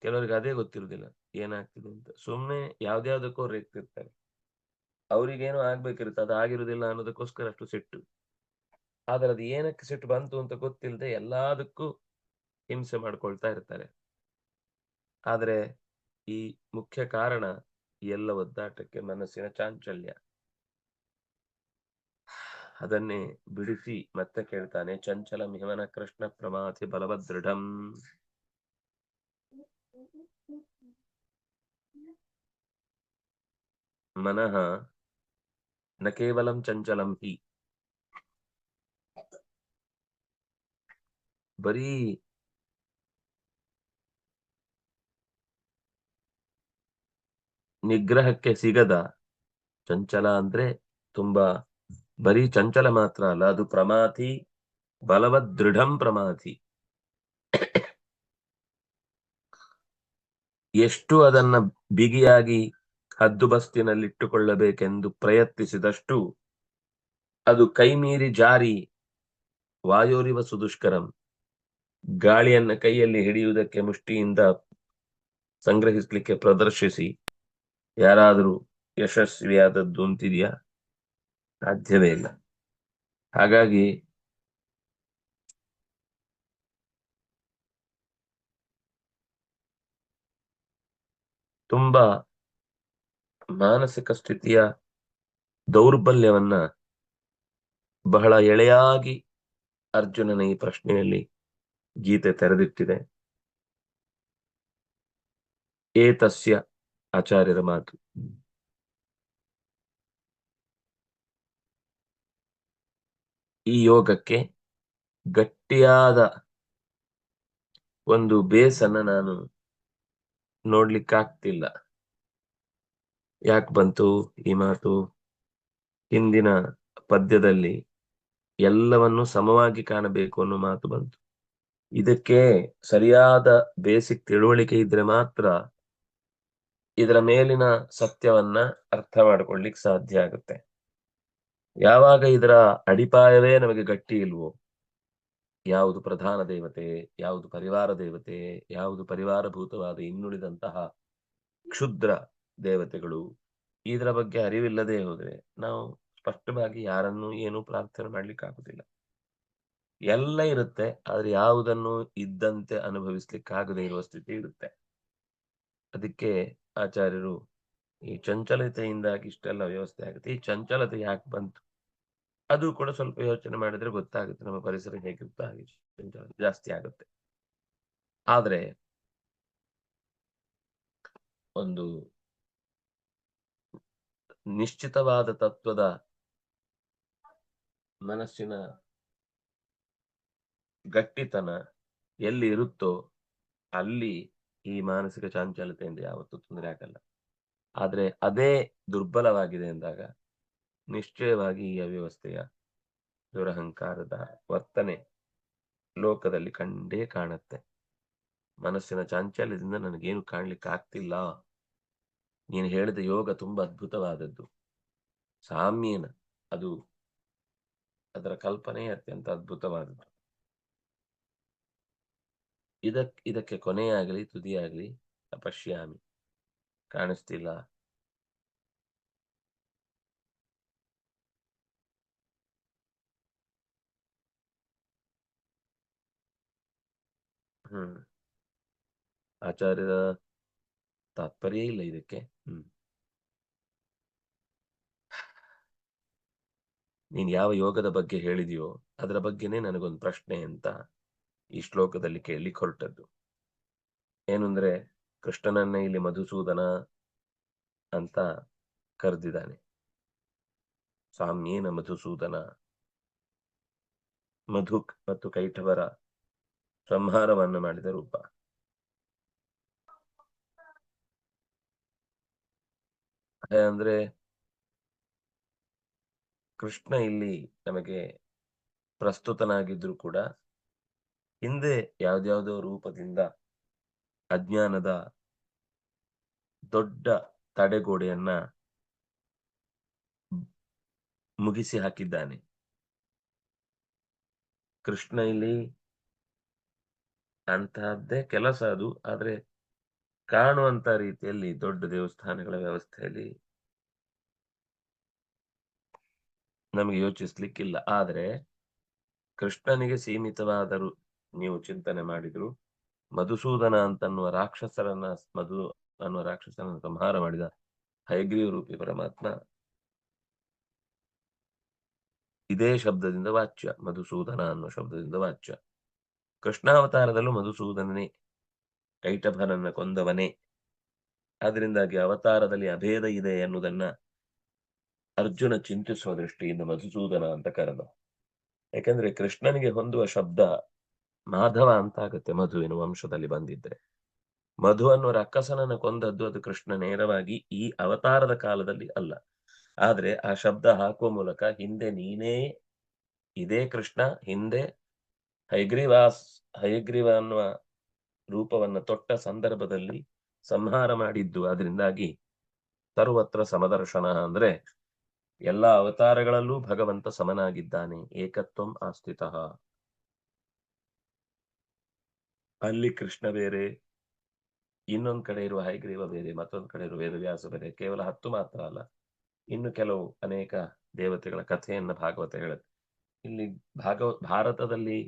Speaker 1: ಕೆಲವರಿಗೆ ಅದೇ ಗೊತ್ತಿರುವುದಿಲ್ಲ ಏನಾಗ್ತಿದೆ ಅಂತ. ಸುಮ್ನೆ ಯಾವ್ದ್ಯಾವ್ದಕ್ಕೋ ರೇಗ್ತಿರ್ತಾರೆ. ಅವ್ರಿಗೇನೋ ಆಗ್ಬೇಕಿರುತ್ತೆ, ಅದು ಆಗಿರುವುದಿಲ್ಲ ಅನ್ನೋದಕ್ಕೋಸ್ಕರ ಅಷ್ಟು ಸಿಟ್ಟು. ಆದ್ರೆ ಅದು ಏನಕ್ಕೆ ಸಿಟ್ಟು ಬಂತು ಅಂತ ಗೊತ್ತಿಲ್ಲದೆ ಎಲ್ಲದಕ್ಕೂ ಹಿಂಸೆ ಮಾಡ್ಕೊಳ್ತಾ ಇರ್ತಾರೆ. ಆದ್ರೆ ಈ ಮುಖ್ಯ ಕಾರಣ ಎಲ್ಲ ಒದ್ದಾಟಕ್ಕೆ ಮನಸ್ಸಿನ ಚಾಂಚಲ್ಯ. ಅದನ್ನೇ ಬಿಡಿಸಿ ಮತ್ತೆ ಕೇಳ್ತಾನೆ, ಚಂಚಲ ಮಿಹವನ ಕೃಷ್ಣ ಪ್ರಮಾಥಿ ಬಲವದೃಢಂ. ಮನಃ ನ ಕೇವಲಂ ಚಂಚಲಂ ಹಿ, ಬರೀ ನಿಗ್ರಹಕ್ಕೆ ಸಿಗದ ಚಂಚಲ ಅಂದ್ರೆ ತುಂಬಾ ಬರೀ ಚಂಚಲ ಮಾತ್ರ ಅಲ್ಲ, ಅದು ಪ್ರಮಾಥಿ ಬಲವದೃಢಂ ಪ್ರಮಾಥಿ. ಎಷ್ಟು ಅದನ್ನ ಬಿಗಿಯಾಗಿ ಹದ್ದುಬಸ್ತಿನಲ್ಲಿಟ್ಟುಕೊಳ್ಳಬೇಕೆಂದು ಪ್ರಯತ್ನಿಸಿದಷ್ಟು ಅದು ಕೈಮೀರಿ ಜಾರಿ ವಾಯೋರಿವ ಸುದುಷ್ಕರಂ, ಗಾಳಿಯನ್ನ ಕೈಯಲ್ಲಿ ಹಿಡಿಯುವುದಕ್ಕೆ ಮುಷ್ಟಿಯಿಂದ ಸಂಗ್ರಹಿಸ್ಲಿಕ್ಕೆ ಪ್ರದರ್ಶಿಸಿ ಯಾರಾದರೂ ಯಶಸ್ವಿಯಾದದ್ದು ಅಂತಿದೆಯಾ? ಸಾಧ್ಯವೇ ಇಲ್ಲ. ಹಾಗಾಗಿ ತುಂಬಾ ಮಾನಸಿಕ ಸ್ಥಿತಿಯ ದೌರ್ಬಲ್ಯವನ್ನ ಬಹಳ ಎಳೆಯಾಗಿ ಅರ್ಜುನನ ಈ ಪ್ರಶ್ನೆಯಲ್ಲಿ ಗೀತೆ ತೆರೆದಿಟ್ಟಿದೆ. ಏತಸ್ಯ ಆಚಾರ್ಯರ ಮಾತು. ಈ ಯೋಗಕ್ಕೆ ಗಟ್ಟಿಯಾದ ಒಂದು ಬೇಸನ್ನ ನಾನು ನೋಡ್ಲಿಕ್ಕಾಗ್ತಿಲ್ಲ. ಯಾಕೆ ಬಂತು ಈ ಮಾತು? ಹಿಂದಿನ ಪದ್ಯದಲ್ಲಿ ಎಲ್ಲವನ್ನು ಸಮವಾಗಿ ಕಾಣಬೇಕು ಅನ್ನೋ ಮಾತು ಬಂತು. ಇದಕ್ಕೆ ಸರಿಯಾದ ಬೇಸಿಕ್ ತಿಳುವಳಿಕೆ ಇದ್ರೆ ಮಾತ್ರ ಇದರ ಮೇಲಿನ ಸತ್ಯವನ್ನ ಅರ್ಥ ಮಾಡ್ಕೊಳ್ಲಿಕ್ಕೆ ಸಾಧ್ಯ ಆಗುತ್ತೆ. ಯಾವಾಗ ಇದರ ಅಡಿಪಾಯವೇ ನಮಗೆ ಗಟ್ಟಿ ಇಲ್ವೋ, ಯಾವುದು ಪ್ರಧಾನ ದೇವತೆ, ಯಾವುದು ಪರಿವಾರ ದೇವತೆ, ಯಾವುದು ಪರಿವಾರಭೂತವಾದ ಇನ್ನುಳಿದಂತಹ ಕ್ಷುದ್ರ ದೇವತೆಗಳು, ಇದರ ಬಗ್ಗೆ ಅರಿವಿಲ್ಲದೆ ಹೋದ್ರೆ ನಾವು ಸ್ಪಷ್ಟವಾಗಿ ಯಾರನ್ನು ಏನು ಪ್ರಾರ್ಥನೆ ಮಾಡ್ಲಿಕ್ಕೆ ಆಗುದಿಲ್ಲ. ಎಲ್ಲ ಇರುತ್ತೆ, ಆದ್ರೆ ಯಾವುದನ್ನು ಇದ್ದಂತೆ ಅನುಭವಿಸ್ಲಿಕ್ಕಾಗದೇ ಇರುವ ಸ್ಥಿತಿ ಇರುತ್ತೆ. ಅದಕ್ಕೆ ಆಚಾರ್ಯರು ಈ ಚಂಚಲತೆಯಿಂದಾಗಿ ಇಷ್ಟೆಲ್ಲ ವ್ಯವಸ್ಥೆ ಆಗುತ್ತೆ. ಈ ಚಂಚಲತೆ ಯಾಕೆ ಬಂತು ಅದು ಕೂಡ ಸ್ವಲ್ಪ ಯೋಚನೆ ಮಾಡಿದ್ರೆ ಗೊತ್ತಾಗುತ್ತೆ. ನಮ್ಮ ಪರಿಸರ ಹೇಗಿರುತ್ತೆ ಹಾಗೆ ಚಂಚಲತೆ ಜಾಸ್ತಿ ಆಗುತ್ತೆ. ಆದ್ರೆ ಒಂದು ನಿಶ್ಚಿತವಾದ ತತ್ವದ ಮನಸ್ಸಿನ ಗಟ್ಟಿತನ ಎಲ್ಲಿ ಇರುತ್ತೋ ಅಲ್ಲಿ ಈ ಮಾನಸಿಕ ಚಾಂಚಲತೆಯಿಂದ ಯಾವತ್ತೂ ತೊಂದರೆ ಆಗಲ್ಲ. ಆದ್ರೆ ಅದೇ ದುರ್ಬಲವಾಗಿದೆ ಎಂದಾಗ ನಿಶ್ಚಯವಾಗಿ ಈ ಅವ್ಯವಸ್ಥೆಯ ದುರಹಂಕಾರದ ವರ್ತನೆ ಲೋಕದಲ್ಲಿ ಕಂಡೇ ಕಾಣುತ್ತೆ. ಮನಸ್ಸಿನ ಚಾಂಚಲ್ಯದಿಂದ ನನಗೇನು ಕಾಣ್ಲಿಕ್ಕೆ ಆಗ್ತಿಲ್ಲ. ನೀನು ಹೇಳಿದ ಯೋಗ ತುಂಬಾ ಅದ್ಭುತವಾದದ್ದು, ಸಾಮ್ಯನ ಅದು ಅದರ ಕಲ್ಪನೆ ಅತ್ಯಂತ ಅದ್ಭುತವಾದದ್ದು. ಇದಕ್ಕೆ ಕೊನೆಯಾಗಲಿ ತುದಿಯಾಗಲಿ ಅಪಶ್ಯಾಮಿ, ಕಾಣಿಸ್ತಿಲ್ಲ. ಆಚಾರ್ಯರ ತಾತ್ಪರ್ಯ ಇಲ್ಲ ಇದಕ್ಕೆ. ನೀನ್ ಯಾವ ಯೋಗದ ಬಗ್ಗೆ ಹೇಳಿದೆಯೋ ಅದರ ಬಗ್ಗೆನೇ ನನಗೊಂದು ಪ್ರಶ್ನೆ ಅಂತ ಈ ಶ್ಲೋಕದಲ್ಲಿ ಕೇಳಲಿಕ್ಕೆ ಹೊರಟದ್ದು. ಏನಂದ್ರೆ ಕೃಷ್ಣನನ್ನೇ ಇಲ್ಲಿ ಮಧುಸೂದನ ಅಂತ ಕರೆದಿದ್ದಾನೆ. ಸಾಮ್ಯೇನ ಮಧುಸೂದನ, ಮಧುಕ್ ಮತ್ತು ಕೈಟವರ ಸಂಹಾರವನ್ನು ಮಾಡಿದ ರೂಪ. ಅಂದ್ರೆ ಕೃಷ್ಣ ಇಲ್ಲಿ ನಮಗೆ ಪ್ರಸ್ತುತನಾಗಿದ್ರು ಕೂಡ ಹಿಂದೆ ಯಾವ್ದ್ಯಾವ್ದೋ ರೂಪದಿಂದ ಅಜ್ಞಾನದ ದೊಡ್ಡ ತಡೆಗೋಡೆಯನ್ನ ಮುಗಿಸಿ ಹಾಕಿದ್ದಾನೆ. ಕೃಷ್ಣ ಇಲ್ಲಿ ಅಂತಹದ್ದೇ ಕೆಲಸ ಅದು. ಆದ್ರೆ ಕಾಣುವಂತ ರೀತಿಯಲ್ಲಿ ದೊಡ್ಡ ದೇವಸ್ಥಾನಗಳ ವ್ಯವಸ್ಥೆಯಲ್ಲಿ ನಮಗೆ ಯೋಚಿಸ್ಲಿಕ್ಕಿಲ್ಲ. ಆದ್ರೆ ಕೃಷ್ಣನಿಗೆ ಸೀಮಿತವಾದರೂ ನೀವು ಚಿಂತನೆ ಮಾಡಿದ್ರು ಮಧುಸೂದನ ಅಂತನ್ನುವ ಮಧು ಅನ್ನುವ ರಾಕ್ಷಸನನ್ನು ಸಂಹಾರ ಮಾಡಿದ ಹಯಗ್ರೀವ ರೂಪಿ ಪರಮಾತ್ಮ ಇದೇ ಶಬ್ದದಿಂದ ವಾಚ್ಯ. ಮಧುಸೂದನ ಅನ್ನುವ ಶಬ್ದದಿಂದ ವಾಚ್ಯ. ಕೃಷ್ಣಾವತಾರದಲ್ಲೂ ಮಧುಸೂದನನೇ, ಕೈಟಭನನ್ನ ಕೊಂದವನೇ. ಆದ್ರಿಂದಾಗಿ ಅವತಾರದಲ್ಲಿ ಅಭೇದ ಇದೆ ಎನ್ನುವುದನ್ನ ಅರ್ಜುನ ಚಿಂತಿಸುವ ದೃಷ್ಟಿಯಿಂದ ಮಧುಸೂದನ ಅಂತ ಕರೆದ. ಯಾಕಂದ್ರೆ ಕೃಷ್ಣನಿಗೆ ಹೊಂದುವ ಶಬ್ದ ಮಾಧವ ಅಂತ ಆಗುತ್ತೆ ಮಧುವಿನ ವಂಶದಲ್ಲಿ ಬಂದಿದ್ರೆ. ಮಧು ಅನ್ನುವ ರಕ್ಕಸನನ್ನು ಕೊಂದದ್ದು ಅದು ಕೃಷ್ಣ ನೇರವಾಗಿ ಈ ಅವತಾರದ ಕಾಲದಲ್ಲಿ ಅಲ್ಲ. ಆದ್ರೆ ಆ ಶಬ್ದ ಹಾಕುವ ಮೂಲಕ ಹಿಂದೆ ನೀನೇ ಇದೇ ಕೃಷ್ಣ ಹಿಂದೆ ಹಯಗ್ರೀವ ಅನ್ನುವ ರೂಪವನ್ನ ತೊಟ್ಟ ಸಂದರ್ಭದಲ್ಲಿ ಸಂಹಾರ ಮಾಡಿದ್ದು. ಅದರಿಂದಾಗಿ ಸರ್ವತ್ರ ಸಮದರ್ಶನ ಅಂದ್ರೆ ಎಲ್ಲ ಅವತಾರಗಳಲ್ಲೂ ಭಗವಂತ ಸಮನಾಗಿದ್ದಾನೆ. ಏಕತ್ವಂ ಆಸ್ಥಿತಃ. ಅಲ್ಲಿ ಕೃಷ್ಣ ಬೇರೆ, ಇನ್ನೊಂದ್ ಕಡೆ ಇರುವ ಹಯಗ್ರೀವ ಬೇರೆ, ಮತ್ತೊಂದ್ ಕಡೆ ಇರುವ ವೇದವ್ಯಾಸ ಬೇರೆ. ಕೇವಲ 10 ಮಾತ್ರ ಅಲ್ಲ, ಇನ್ನು ಕೆಲವು ಅನೇಕ ದೇವತೆಗಳ ಕಥೆಯನ್ನ ಭಾಗವತ ಹೇಳುತ್ತೆ. ಇಲ್ಲಿ ಭಾರತದಲ್ಲಿ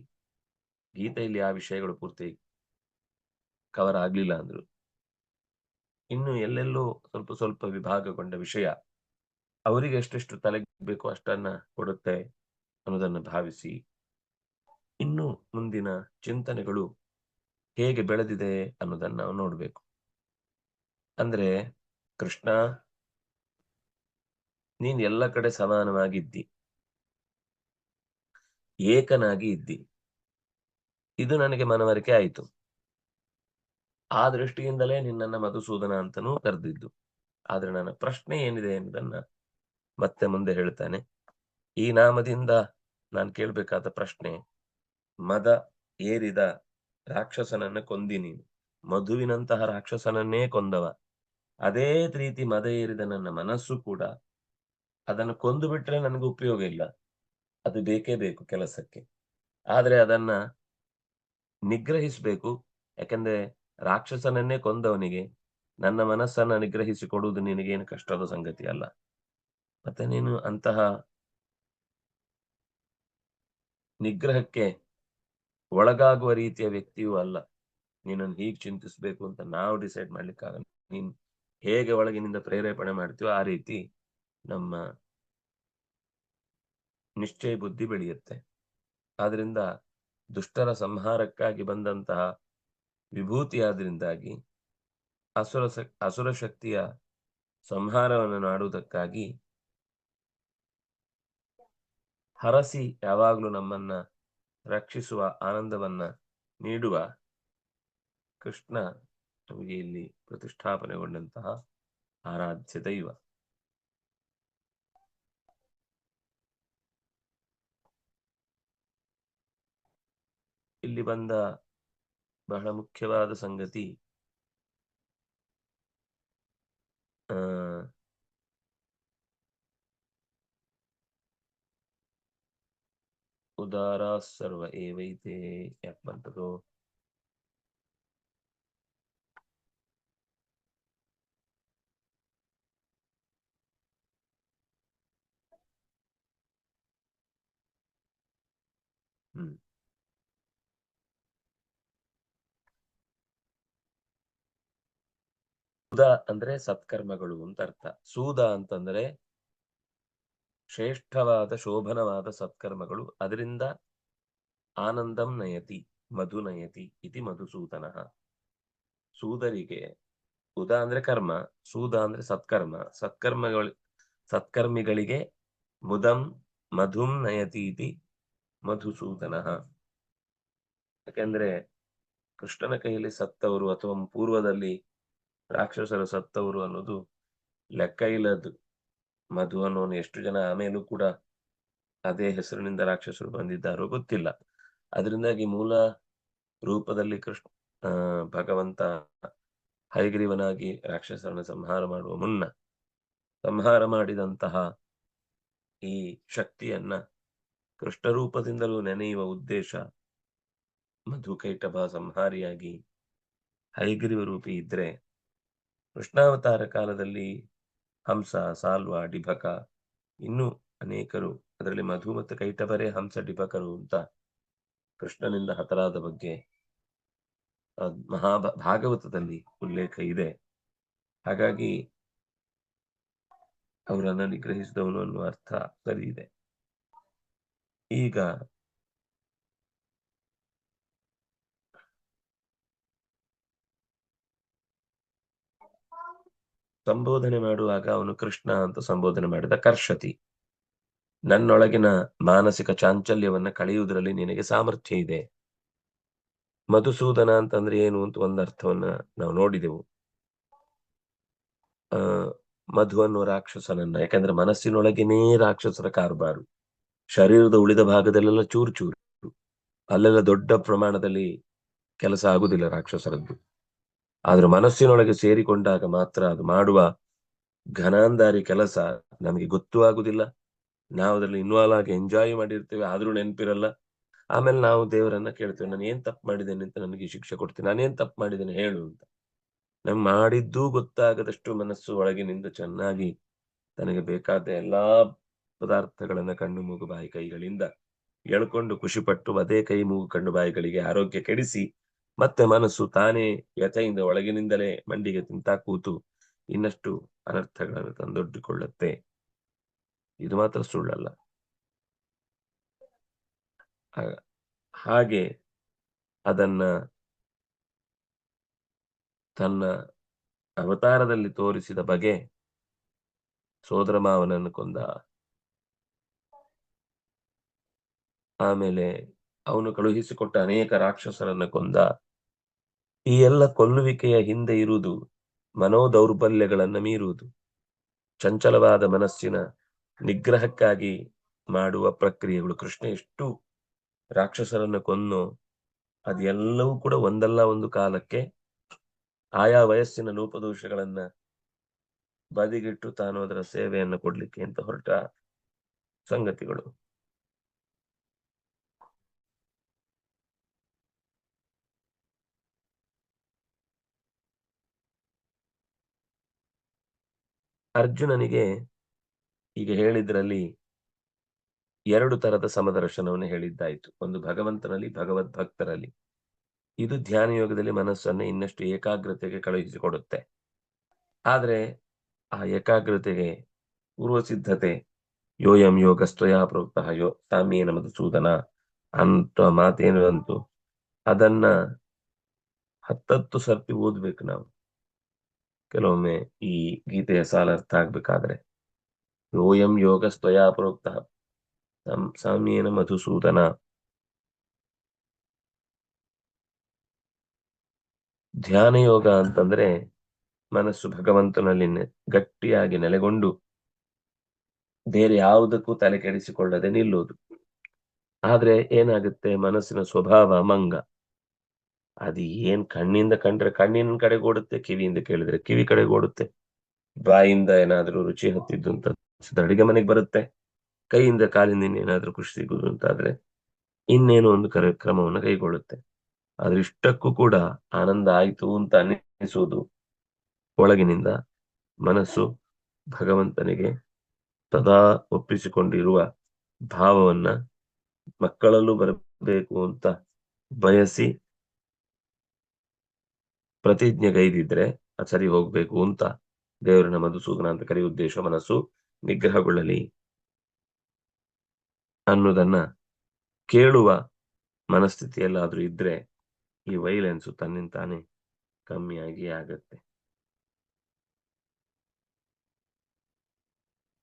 Speaker 1: ಗೀತೆಯಲ್ಲಿ ಆ ವಿಷಯಗಳು ಪೂರ್ತಿ ಕವರ್ ಆಗ್ಲಿಲ್ಲ ಅಂದ್ರು. ಇನ್ನು ಎಲ್ಲೆಲ್ಲೋ ಸ್ವಲ್ಪ ಸ್ವಲ್ಪ ವಿಭಾಗಗೊಂಡ ವಿಷಯ ಅವರಿಗೆ ಎಷ್ಟೆಷ್ಟು ತಲೆಗೆ ಬೇಕೋ ಅಷ್ಟನ್ನ ಕೊಡುತ್ತೆ ಅನ್ನೋದನ್ನು ಭಾವಿಸಿ ಇನ್ನು ಮುಂದಿನ ಚಿಂತನೆಗಳು ಹೇಗೆ ಬೆಳೆದಿದೆ ಅನ್ನೋದನ್ನ ನಾವು ನೋಡ್ಬೇಕು. ಅಂದ್ರೆ ಕೃಷ್ಣ, ನೀನ್ ಎಲ್ಲ ಕಡೆ ಸಮಾನವಾಗಿದ್ದಿ, ಏಕನಾಗಿ ಇದ್ದಿ. ಇದು ನನಗೆ ಮನವರಿಕೆ ಆಯಿತು. ಆ ದೃಷ್ಟಿಯಿಂದಲೇ ನಿನ್ನನ್ನ ಮಧುಸೂದನ ಅಂತನೂ ಕರೆದಿದ್ದು. ಆದ್ರೆ ನನ್ನ ಪ್ರಶ್ನೆ ಏನಿದೆ ಎನ್ನುವುದನ್ನ ಮತ್ತೆ ಮುಂದೆ ಹೇಳ್ತಾನೆ. ಈ ನಾಮದಿಂದ ನಾನು ಕೇಳ್ಬೇಕಾದ ಪ್ರಶ್ನೆ, ಮದ ಏರಿದ ರಾಕ್ಷಸನನ್ನ ಕೊಂದಿ ನೀನು, ಮಧುವಿನಂತಹ ರಾಕ್ಷಸನನ್ನೇ ಕೊಂದವ. ಅದೇ ರೀತಿ ಮದ ಏರಿದ ನನ್ನ ಮನಸ್ಸು ಕೂಡ, ಅದನ್ನು ಕೊಂದು ಬಿಟ್ರೆ ನನಗೆ ಉಪಯೋಗ ಇಲ್ಲ, ಅದು ಬೇಕೇ ಬೇಕು ಕೆಲಸಕ್ಕೆ. ಆದ್ರೆ ಅದನ್ನ ನಿಗ್ರಹಿಸಬೇಕು. ಯಾಕಂದ್ರೆ ರಾಕ್ಷಸನನ್ನೇ ಕೊಂದವನಿಗೆ ನನ್ನ ಮನಸ್ಸನ್ನ ನಿಗ್ರಹಿಸಿ ಕೊಡುವುದು ನಿನಗೇನು ಕಷ್ಟದ ಸಂಗತಿ ಅಲ್ಲ. ಮತ್ತೆ ನೀನು ಅಂತಹ ನಿಗ್ರಹಕ್ಕೆ ಒಳಗಾಗುವ ರೀತಿಯ ವ್ಯಕ್ತಿಯೂ ಅಲ್ಲ. ನೀನನ್ನು ಹೀಗೆ ಚಿಂತಿಸಬೇಕು ಅಂತ ನಾವು ಡಿಸೈಡ್ ಮಾಡ್ಲಿಕ್ಕಾಗಲ್ಲ. ನೀನ್ ಹೇಗೆ ಒಳಗಿನಿಂದ ಪ್ರೇರೇಪಣೆ ಮಾಡ್ತೀವೋ ಆ ರೀತಿ ನಮ್ಮ ನಿಶ್ಚಯ ಬುದ್ಧಿ ಬೆಳೆಯುತ್ತೆ. ಆದ್ರಿಂದ ದುಷ್ಟರ ಸಂಹಾರಕ್ಕಾಗಿ ಬಂದಂತಹ ವಿಭೂತಿಯಾದ್ರಿಂದಾಗಿ ಅಸುರ ಶಕ್ತಿಯ ಸಂಹಾರವನ್ನು ಮಾಡುವುದಕ್ಕಾಗಿ ಹರಸಿ ಯಾವಾಗಲೂ ನಮ್ಮನ್ನ ರಕ್ಷಿಸುವ ಆನಂದವನ್ನ ನೀಡುವ ಕೃಷ್ಣ ನಮಗೆ ಇಲ್ಲಿ ಪ್ರತಿಷ್ಠಾಪನೆಗೊಂಡಂತಹ ಆರಾಧ್ಯ ದೈವ. ಇಲ್ಲಿ ಬಂದ ಬಹಳ ಮುಖ್ಯವಾದ ಸಂಗತಿ, ಉದಾರ ಸರ್ವ ಏವೈತೆ ಯಾಕೆ ಬಂತದೋ, ಸೂದ ಅಂದ್ರೆ ಸತ್ಕರ್ಮಗಳು ಅಂತ ಅರ್ಥ. ಸೂದ ಅಂತಂದ್ರೆ ಶ್ರೇಷ್ಠವಾದ ಶೋಭನವಾದ ಸತ್ಕರ್ಮಗಳು. ಅದರಿಂದ ಆನಂದಂ ನಯತಿ ಮಧು ನಯತಿ ಇತಿ ಮಧುಸೂದನ. ಸೂದರಿಗೆ ಉದ ಅಂದ್ರೆ ಕರ್ಮ, ಸೂದ ಅಂದ್ರೆ ಸತ್ಕರ್ಮ. ಸತ್ಕರ್ಮಿಗಳಿಗೆ ಮುದಂ ಮಧುಂ ನಯತಿ ಇತಿ ಮಧುಸೂದನ. ಯಾಕೆಂದ್ರೆ ಕೃಷ್ಣನ ಕೈಯಲ್ಲಿ ಸತ್ತವರು ಅಥವಾ ಪೂರ್ವದಲ್ಲಿ ರಾಕ್ಷಸರು ಸತ್ತವರು ಅನ್ನೋದು ಲೆಕ್ಕ ಇಲ್ಲದ್ದು. ಮಧು ಅನ್ನೋನು ಎಷ್ಟು ಜನ ಆಮೇಲೂ ಕೂಡ ಅದೇ ಹೆಸರಿನಿಂದ ರಾಕ್ಷಸರು ಬಂದಿದ್ದಾರೋ ಗೊತ್ತಿಲ್ಲ. ಅದರಿಂದಾಗಿ ಮೂಲ ರೂಪದಲ್ಲಿ ಭಗವಂತ ಹಯಗ್ರೀವನಾಗಿ ರಾಕ್ಷಸರನ್ನು ಸಂಹಾರ ಮಾಡುವ ಮುನ್ನ ಸಂಹಾರ ಮಾಡಿದಂತಹ ಈ ಶಕ್ತಿಯನ್ನ ಕೃಷ್ಣ ರೂಪದಿಂದಲೂ ನೆನೆಯುವ ಉದ್ದೇಶ ಮಧುಕೈಟಭ ಸಂಹಾರಿಯಾಗಿ ಹಯಗ್ರೀವ ರೂಪಿ ಇದ್ರೆ, ಕೃಷ್ಣಾವತಾರ ಕಾಲದಲ್ಲಿ ಹಂಸ, ಸಾಲ್ವ, ಡಿಭಕ ಇನ್ನೂ ಅನೇಕರು, ಅದರಲ್ಲಿ ಮಧು ಮತ್ತು ಕೈಟಭರೇ ಹಂಸ ಡಿಭಕರು ಅಂತ ಕೃಷ್ಣನಿಂದ ಹತರಾದ ಬಗ್ಗೆ ಭಾಗವತದಲ್ಲಿ ಉಲ್ಲೇಖ ಇದೆ. ಹಾಗಾಗಿ ಅವರನ್ನ ನಿಗ್ರಹಿಸಿದವನು ಅನ್ನುವ ಅರ್ಥ ಸರಿ ಇದೆ. ಈಗ ಸಂಬೋಧನೆ ಮಾಡುವಾಗ ಅವನು ಕೃಷ್ಣ ಅಂತ ಸಂಬೋಧನೆ ಮಾಡಿದ. ಕರ್ಷತಿ, ನನ್ನೊಳಗಿನ ಮಾನಸಿಕ ಚಾಂಚಲ್ಯವನ್ನ ಕಳೆಯುವುದರಲ್ಲಿ ನಿನಗೆ ಸಾಮರ್ಥ್ಯ ಇದೆ. ಮಧುಸೂದನ ಅಂತಂದ್ರೆ ಏನು ಅಂತ ಒಂದು ಅರ್ಥವನ್ನ ನಾವು ನೋಡಿದೆವು. ಮಧು ಅನ್ನುವ ರಾಕ್ಷಸನನ್ನ, ಯಾಕಂದ್ರೆ ಮನಸ್ಸಿನೊಳಗೇನೇ ರಾಕ್ಷಸರ ಕಾರುಬಾರು. ಶರೀರದ ಉಳಿದ ಭಾಗದಲ್ಲೆಲ್ಲ ಚೂರು ಚೂರು, ಅಲ್ಲೆಲ್ಲ ದೊಡ್ಡ ಪ್ರಮಾಣದಲ್ಲಿ ಕೆಲಸ ಆಗುದಿಲ್ಲ ರಾಕ್ಷಸರದ್ದು. ಆದ್ರೆ ಮನಸ್ಸಿನೊಳಗೆ ಸೇರಿಕೊಂಡಾಗ ಮಾತ್ರ ಅದು ಮಾಡುವ ಘನಾಂಧಾರಿ ಕೆಲಸ ನಮಗೆ ಗೊತ್ತೂ ಆಗುದಿಲ್ಲ. ನಾವು ಅದರಲ್ಲಿ ಇನ್ವಾಲ್ವ್ ಆಗಿ ಎಂಜಾಯ್ ಮಾಡಿರ್ತೇವೆ, ಆದ್ರೂ ನೆನಪಿರಲ್ಲ. ಆಮೇಲೆ ನಾವು ದೇವರನ್ನ ಕೇಳ್ತೇವೆ, ನಾನು ಏನ್ ತಪ್ಪು ಮಾಡಿದ್ದೇನೆ ಅಂತ ನನಗೆ ಶಿಕ್ಷೆ ಕೊಡ್ತೇನೆ, ನಾನೇನ್ ತಪ್ಪು ಮಾಡಿದ್ದೇನೆ ಹೇಳು ಅಂತ. ನಮ್ಗೆ ಮಾಡಿದ್ದೂ ಗೊತ್ತಾಗದಷ್ಟು ಮನಸ್ಸು ಒಳಗಿನಿಂದ ಚೆನ್ನಾಗಿ ತನಗೆ ಬೇಕಾದ ಎಲ್ಲಾ ಪದಾರ್ಥಗಳನ್ನ ಕಣ್ಣು ಮೂಗು ಬಾಯಿ ಕೈಗಳಿಂದ ಎಳ್ಕೊಂಡು ಖುಷಿಪಟ್ಟು ಅದೇ ಕೈ ಮೂಗು ಕಣ್ಣು ಬಾಯಿಗಳಿಗೆ ಆರೋಗ್ಯ ಕೆಡಿಸಿ ಮತ್ತೆ ಮನಸ್ಸು ತಾನೇ ವ್ಯಥೆಯಿಂದ ಒಳಗಿನಿಂದಲೇ ಮಂಡಿಗೆ ತಿಂತಾ ಕೂತು ಇನ್ನಷ್ಟು ಅನರ್ಥಗಳನ್ನು ತಂದೊಡ್ಡಿಕೊಳ್ಳುತ್ತೆ. ಇದು ಮಾತ್ರ ಸುಳ್ಳಲ್ಲ. ಹಾಗೆ ಅದನ್ನ ತನ್ನ ಅವತಾರದಲ್ಲಿ ತೋರಿಸಿದ ಬಗೆ, ಸೋದರ ಮಾವನನ್ನು ಕೊಂದ, ಆಮೇಲೆ ಅವನು ಕಳುಹಿಸಿಕೊಟ್ಟ ಅನೇಕ ರಾಕ್ಷಸರನ್ನ ಕೊಂದ. ಈ ಎಲ್ಲ ಕೊಲ್ಲುವಿಕೆಯ ಹಿಂದೆ ಇರುವುದು ಮನೋದೌರ್ಬಲ್ಯಗಳನ್ನ ಮೀರುವುದು, ಚಂಚಲವಾದ ಮನಸ್ಸಿನ ನಿಗ್ರಹಕ್ಕಾಗಿ ಮಾಡುವ ಪ್ರಕ್ರಿಯೆಗಳು. ಕೃಷ್ಣ ಎಷ್ಟು ರಾಕ್ಷಸರನ್ನ ಕೊಂದು ಅದೆಲ್ಲವೂ ಕೂಡ ಒಂದಲ್ಲ ಒಂದು ಕಾಲಕ್ಕೆ ಆಯಾ ವಯಸ್ಸಿನ ಲೋಪದೋಷಗಳನ್ನ ಬದಿಗಿಟ್ಟು ತಾನು ಅದರ ಸೇವೆಯನ್ನು ಕೊಡ್ಲಿಕ್ಕೆ ಅಂತ ಹೊರಟ ಸಂಗತಿಗಳು. ಅರ್ಜುನನಿಗೆ ಈಗ ಹೇಳಿದ್ರಲ್ಲಿ ಎರಡು ತರದ ಸಮದರ್ಶನವನ್ನು ಹೇಳಿದ್ದಾಯ್ತು. ಒಂದು ಭಗವಂತನಲ್ಲಿ, ಭಗವದ್ ಭಕ್ತರಲ್ಲಿ. ಇದು ಧ್ಯಾನ ಯೋಗದಲ್ಲಿ ಮನಸ್ಸನ್ನು ಇನ್ನಷ್ಟು ಏಕಾಗ್ರತೆಗೆ ಕಳುಹಿಸಿಕೊಡುತ್ತೆ. ಆದ್ರೆ ಆ ಏಕಾಗ್ರತೆಗೆ ಪೂರ್ವ ಸಿದ್ಧತೆ ಯೋಯಂ ಯೋಗಸ್ತ್ವಯಾ ಪ್ರೋಕ್ತಃ ಯೋ ಸಾಮ್ಯೇನ ಮಧುಸೂದನ ಅಂತ ಮಾತೇನು ಅಂತು, ಅದನ್ನ ಹತ್ತತ್ತು ಸರ್ತಿ ಓದ್ಬೇಕು ನಾವು. ಕೆಲವೊಮ್ಮೆ ಈ ಗೀತೆಯ ಸಾಲ ಅರ್ಥ ಆಗ್ಬೇಕಾದ್ರೆ ಯೋಯಂ ಯೋಗಸ್ತ್ವಯಾ ಪ್ರೋಕ್ತಃ ಸಾಮ್ಯೇನ ಮಧುಸೂದನ. ಧ್ಯಾನ ಯೋಗ ಅಂತಂದ್ರೆ ಮನಸ್ಸು ಭಗವಂತನಲ್ಲಿ ಗಟ್ಟಿಯಾಗಿ ನೆಲೆಗೊಂಡು ಬೇರೆ ಯಾವುದಕ್ಕೂ ತಲೆ ಕೆಡಿಸಿಕೊಳ್ಳದೆ ನಿಲ್ಲುವುದು. ಆದ್ರೆ ಏನಾಗುತ್ತೆ, ಮನಸ್ಸಿನ ಸ್ವಭಾವ ಮಂಗ. ಅದು ಏನ್ ಕಣ್ಣಿಂದ ಕಂಡ್ರೆ ಕಣ್ಣಿನ ಕಡೆಗೆ ಓಡುತ್ತೆ, ಕಿವಿಯಿಂದ ಕೇಳಿದ್ರೆ ಕಿವಿ ಕಡೆಗೆ ಓಡುತ್ತೆ, ಬಾಯಿಂದ ಏನಾದ್ರೂ ರುಚಿ ಹತ್ತಿದ್ದು ಅಂತ ಅಡಿಗೆ ಮನೆಗೆ ಬರುತ್ತೆ, ಕೈಯಿಂದ ಕಾಲಿಂದ ಏನಾದ್ರೂ ಖುಷಿ ಸಿಗುದು ಅಂತಾದ್ರೆ ಇನ್ನೇನೋ ಒಂದು ಕ್ರಮವನ್ನು ಕೈಗೊಳ್ಳುತ್ತೆ. ಆದ್ರೆ ಇಷ್ಟಕ್ಕೂ ಕೂಡ ಆನಂದ ಆಯ್ತು ಅಂತ ಅನ್ನಿಸುವುದು ಒಳಗಿನಿಂದ ಮನಸ್ಸು ಭಗವಂತನಿಗೆ ಸದಾ ಒಪ್ಪಿಸಿಕೊಂಡಿರುವ ಭಾವವನ್ನ ಮಕ್ಕಳಲ್ಲೂ ಬರಬೇಕು ಅಂತ ಬಯಸಿ ಪ್ರತಿಜ್ಞೆಗೈದಿದ್ರೆ ಅದು ಸರಿ ಹೋಗ್ಬೇಕು ಅಂತ ದೇವರನ್ನ ಮಧುಸೂದನ ಅಂತ ಕರೆಯುವ ಉದ್ದೇಶ ಮನಸ್ಸು ನಿಗ್ರಹಗೊಳ್ಳಲಿ ಅನ್ನೋದನ್ನ ಕೇಳುವ ಮನಸ್ಥಿತಿಯಲ್ಲಾದ್ರೂ ಇದ್ರೆ ಈ ವೈಲೆನ್ಸು ತನ್ನಿಂತಾನೆ ಕಮ್ಮಿಯಾಗಿ ಆಗತ್ತೆ.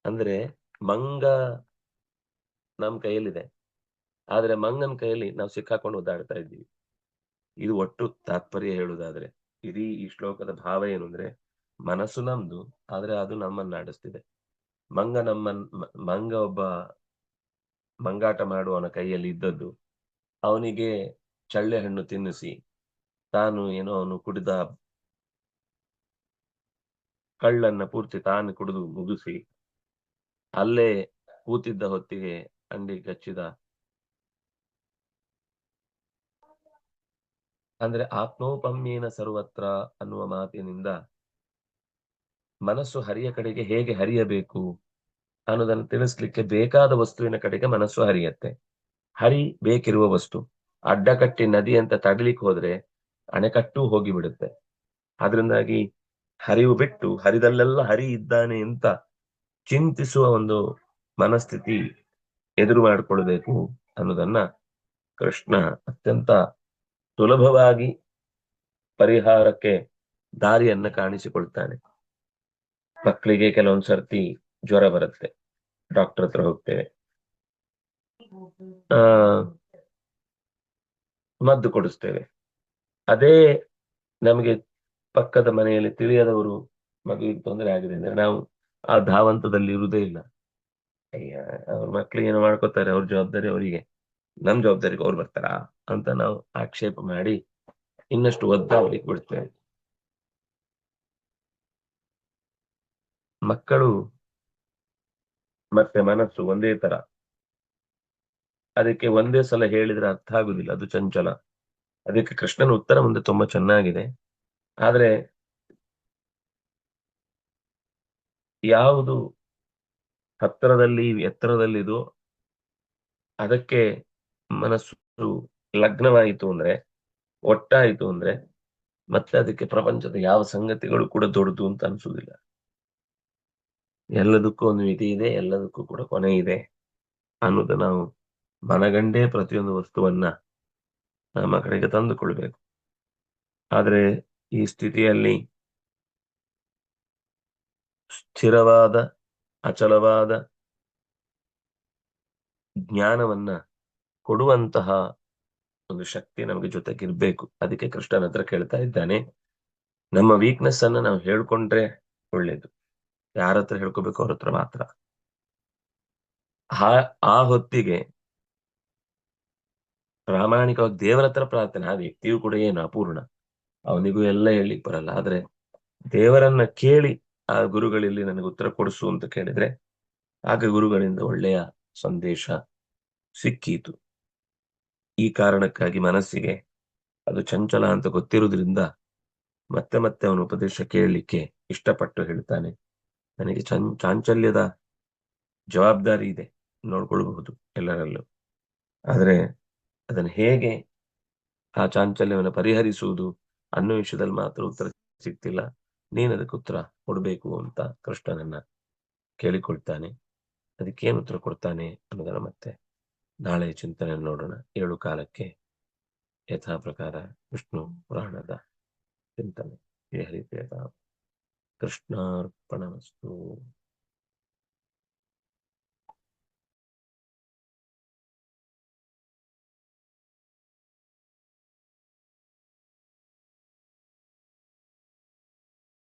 Speaker 1: ಅಂದ್ರೆ ಮಂಗ ನಮ್ ಕೈಯಲ್ಲಿದೆ, ಆದ್ರೆ ಮಂಗನ ಕೈಯಲ್ಲಿ ನಾವು ಸಿಕ್ಕಾಕೊಂಡು ಓದಾಡ್ತಾ ಇದ್ದೀವಿ. ಇದು ಒಟ್ಟು ತಾತ್ಪರ್ಯ ಹೇಳುವುದಾದ್ರೆ, ಇಡೀ ಈ ಶ್ಲೋಕದ ಭಾವ ಏನು ಅಂದ್ರೆ, ಮನಸ್ಸು ನಮ್ದು, ಆದ್ರೆ ಅದು ನಮ್ಮನ್ನ ಆಡಿಸ್ತಿದೆ. ಮಂಗ ಒಬ್ಬ ಮಂಗಾಟ ಮಾಡುವವನ ಕೈಯಲ್ಲಿ ಇದ್ದದ್ದು, ಅವನಿಗೆ ಚಳ್ಳೆ ಹಣ್ಣು ತಿನ್ನಿಸಿ, ತಾನು ಏನೋ ಅವನು ಕುಡಿದ ಕಳ್ಳನ್ನ ಪೂರ್ತಿ ತಾನು ಕುಡಿದು ಮುಗಿಸಿ, ಅಲ್ಲೇ ಕೂತಿದ್ದ ಹೊತ್ತಿಗೆ ಅಂಡಿ ಕಚ್ಚಿದ. ಅಂದ್ರೆ ಆತ್ಮೋಪಮ್ಯೇನ ಸರ್ವತ್ರ ಅನ್ನುವ ಮಾತಿನಿಂದ ಮನಸ್ಸು ಹರಿಯ ಕಡೆಗೆ ಹೇಗೆ ಹರಿಯಬೇಕು ಅನ್ನೋದನ್ನು ತಿಳಿಸ್ಲಿಕ್ಕೆ ಬೇಕಾದ ವಸ್ತುವಿನ ಕಡೆಗೆ ಮನಸ್ಸು ಹರಿಯತ್ತೆ. ಹರಿ ಬೇಕಿರುವ ವಸ್ತು. ಅಡ್ಡಕಟ್ಟಿ ನದಿ ಅಂತ ತಡಲಿಕ್ಕೆ ಹೋದ್ರೆ ಅಣೆಕಟ್ಟು ಹೋಗಿಬಿಡುತ್ತೆ. ಆದ್ರಿಂದಾಗಿ ಹರಿವು ಬಿಟ್ಟು ಹರಿದಲ್ಲೆಲ್ಲ ಹರಿ ಇದ್ದಾನೆ ಅಂತ ಚಿಂತಿಸುವ ಒಂದು ಮನಸ್ಥಿತಿ ಎದುರು ಮಾಡಿಕೊಳ್ಬೇಕು ಅನ್ನೋದನ್ನ ಕೃಷ್ಣ ಅತ್ಯಂತ ಸುಲಭವಾಗಿ ಪರಿಹಾರಕ್ಕೆ ದಾರಿಯನ್ನ ಕಾಣಿಸಿಕೊಳ್ತಾನೆ. ಮಕ್ಕಳಿಗೆ ಕೆಲವೊಂದ್ ಸರ್ತಿ ಜ್ವರ ಬರುತ್ತೆ, ಡಾಕ್ಟರ್ ಹತ್ರ ಹೋಗ್ತೇವೆ, ಆ ಮದ್ದು ಕೊಡಿಸ್ತೇವೆ. ಅದೇ ನಮಗೆ ಪಕ್ಕದ ಮನೆಯಲ್ಲಿ ತಿಳಿಯದವರು ಮಗುವಿಗೆ ತೊಂದರೆ ಆಗಿದೆ ಅಂದ್ರೆ ನಾವು ಆ ಧಾವಂತದಲ್ಲಿ ಇರುವುದೇ ಇಲ್ಲ. ಅಯ್ಯ, ಅವ್ರ ಮಕ್ಳು ಏನೋ ಮಾಡ್ಕೋತಾರೆ, ಅವ್ರ ಜವಾಬ್ದಾರಿ ಅವರಿಗೆ, ನಮ್ ಜವಾಬ್ದಾರಿಗೆ ಅವ್ರು ಬರ್ತಾರಾ ಅಂತ ನಾವು ಆಕ್ಷೇಪ ಮಾಡಿ ಇನ್ನಷ್ಟು ಒದ್ದಾಡ್ಲಿಕ್ಕೆ ಬಿಡ್ತೇವೆ. ಮಕ್ಕಳು ಮತ್ತೆ ಮನಸ್ಸು ಒಂದೇ ತರ. ಅದಕ್ಕೆ ಒಂದೇ ಸಲ ಹೇಳಿದ್ರೆ ಅರ್ಥ ಆಗುದಿಲ್ಲ, ಅದು ಚಂಚಲ. ಅದಕ್ಕೆ ಕೃಷ್ಣನ ಉತ್ತರ ಮುಂದೆ ತುಂಬಾ ಚೆನ್ನಾಗಿದೆ. ಆದ್ರೆ ಯಾವುದು ಹತ್ತಿರದಲ್ಲಿ ಎತ್ತರದಲ್ಲಿದೋ ಅದಕ್ಕೆ ಮನಸ್ಸು ಲಗ್ನವಾಯಿತು ಅಂದ್ರೆ, ಒಟ್ಟಾಯಿತು ಅಂದ್ರೆ, ಮತ್ತೆ ಅದಕ್ಕೆ ಪ್ರಪಂಚದ ಯಾವ ಸಂಗತಿಗಳು ಕೂಡ ದೊಡ್ಡದು ಅಂತ ಅನ್ಸುದಿಲ್ಲ. ಎಲ್ಲದಕ್ಕೂ ಒಂದು ಮಿತಿ ಇದೆ, ಎಲ್ಲದಕ್ಕೂ ಕೂಡ ಕೊನೆ ಇದೆ ಅನ್ನೋದು ನಾವು ಮನಗಂಡೇ ಪ್ರತಿಯೊಂದು ವಸ್ತುವನ್ನ ನಮ್ಮ ಕಡೆಗೆ ತಂದುಕೊಳ್ಬೇಕು. ಆದ್ರೆ ಈ ಸ್ಥಿತಿಯಲ್ಲಿ ಸ್ಥಿರವಾದ ಅಚಲವಾದ ಜ್ಞಾನವನ್ನ ಕೊಡುವಂತಹ ಒಂದು ಶಕ್ತಿ ನಮಗೆ ಜೊತೆಗಿರ್ಬೇಕು. ಅದಕ್ಕೆ ಕೃಷ್ಣನ ಹತ್ರ ಕೇಳ್ತಾ ಇದ್ದಾನೆ, ನಮ್ಮ ವೀಕ್ನೆಸ್ ಅನ್ನ ನಾವು ಹೇಳ್ಕೊಂಡ್ರೆ ಒಳ್ಳೇದು. ಯಾರ ಹತ್ರ ಹೇಳ್ಕೋಬೇಕು? ಅವ್ರ ಹತ್ರ ಮಾತ್ರ. ಆ ಹೊತ್ತಿಗೆ ಪ್ರಾಮಾಣಿಕವಾಗಿ ದೇವರ ಹತ್ರ ಪ್ರಾರ್ಥನೆ. ಆ ವ್ಯಕ್ತಿಯು ಕೂಡ ಏನು ಅಪೂರ್ಣ, ಅವನಿಗೂ ಎಲ್ಲ ಹೇಳಲಿಕ್ಕೆ ಬರಲ್ಲ. ಆದ್ರೆ ದೇವರನ್ನ ಕೇಳಿ ಆ ಗುರುಗಳಲ್ಲಿ ನನಗೆ ಉತ್ತರ ಕೊಡಿಸು ಅಂತ ಕೇಳಿದ್ರೆ ಆಗ ಗುರುಗಳಿಂದ ಒಳ್ಳೆಯ ಸಂದೇಶ ಸಿಕ್ಕೀತು. ಈ ಕಾರಣಕ್ಕಾಗಿ ಮನಸ್ಸಿಗೆ ಅದು ಚಂಚಲ ಅಂತ ಗೊತ್ತಿರುವುದರಿಂದ ಮತ್ತೆ ಮತ್ತೆ ಅವನ ಉಪದೇಶ ಕೇಳಲಿಕ್ಕೆ ಇಷ್ಟಪಟ್ಟು ಹೇಳ್ತಾನೆ, ನನಗೆ ಚಾಂಚಲ್ಯದ ಜವಾಬ್ದಾರಿ ಇದೆ, ನೋಡ್ಕೊಳ್ಬಹುದು ಎಲ್ಲರಲ್ಲೂ. ಆದ್ರೆ ಅದನ್ನು ಹೇಗೆ ಆ ಚಾಂಚಲ್ಯವನ್ನು ಪರಿಹರಿಸುವುದು ಅನ್ನೋ ವಿಷಯದಲ್ಲಿ ಮಾತ್ರ ಉತ್ತರ ಸಿಗ್ತಿಲ್ಲ. ನೀನ್ ಅದಕ್ಕೆ ಉತ್ತರ ಕೊಡ್ಬೇಕು ಅಂತ ಕೃಷ್ಣನನ್ನ ಕೇಳಿಕೊಳ್ತಾನೆ. ಅದಕ್ಕೇನು ಉತ್ತರ ಕೊಡ್ತಾನೆ ಅನ್ನೋದನ್ನ ಮತ್ತೆ ನಾಳೆ ಚಿಂತನೆ ನೋಡೋಣ. 7 ಕಾಲಕ್ಕೆ ಯಥಾ ಪ್ರಕಾರ ವಿಷ್ಣು ಪುರಾಣದ ಚಿಂತನೆ. ಹರಿಪ್ರಿಯದ ಕೃಷ್ಣಾರ್ಪಣಮಸ್ತು.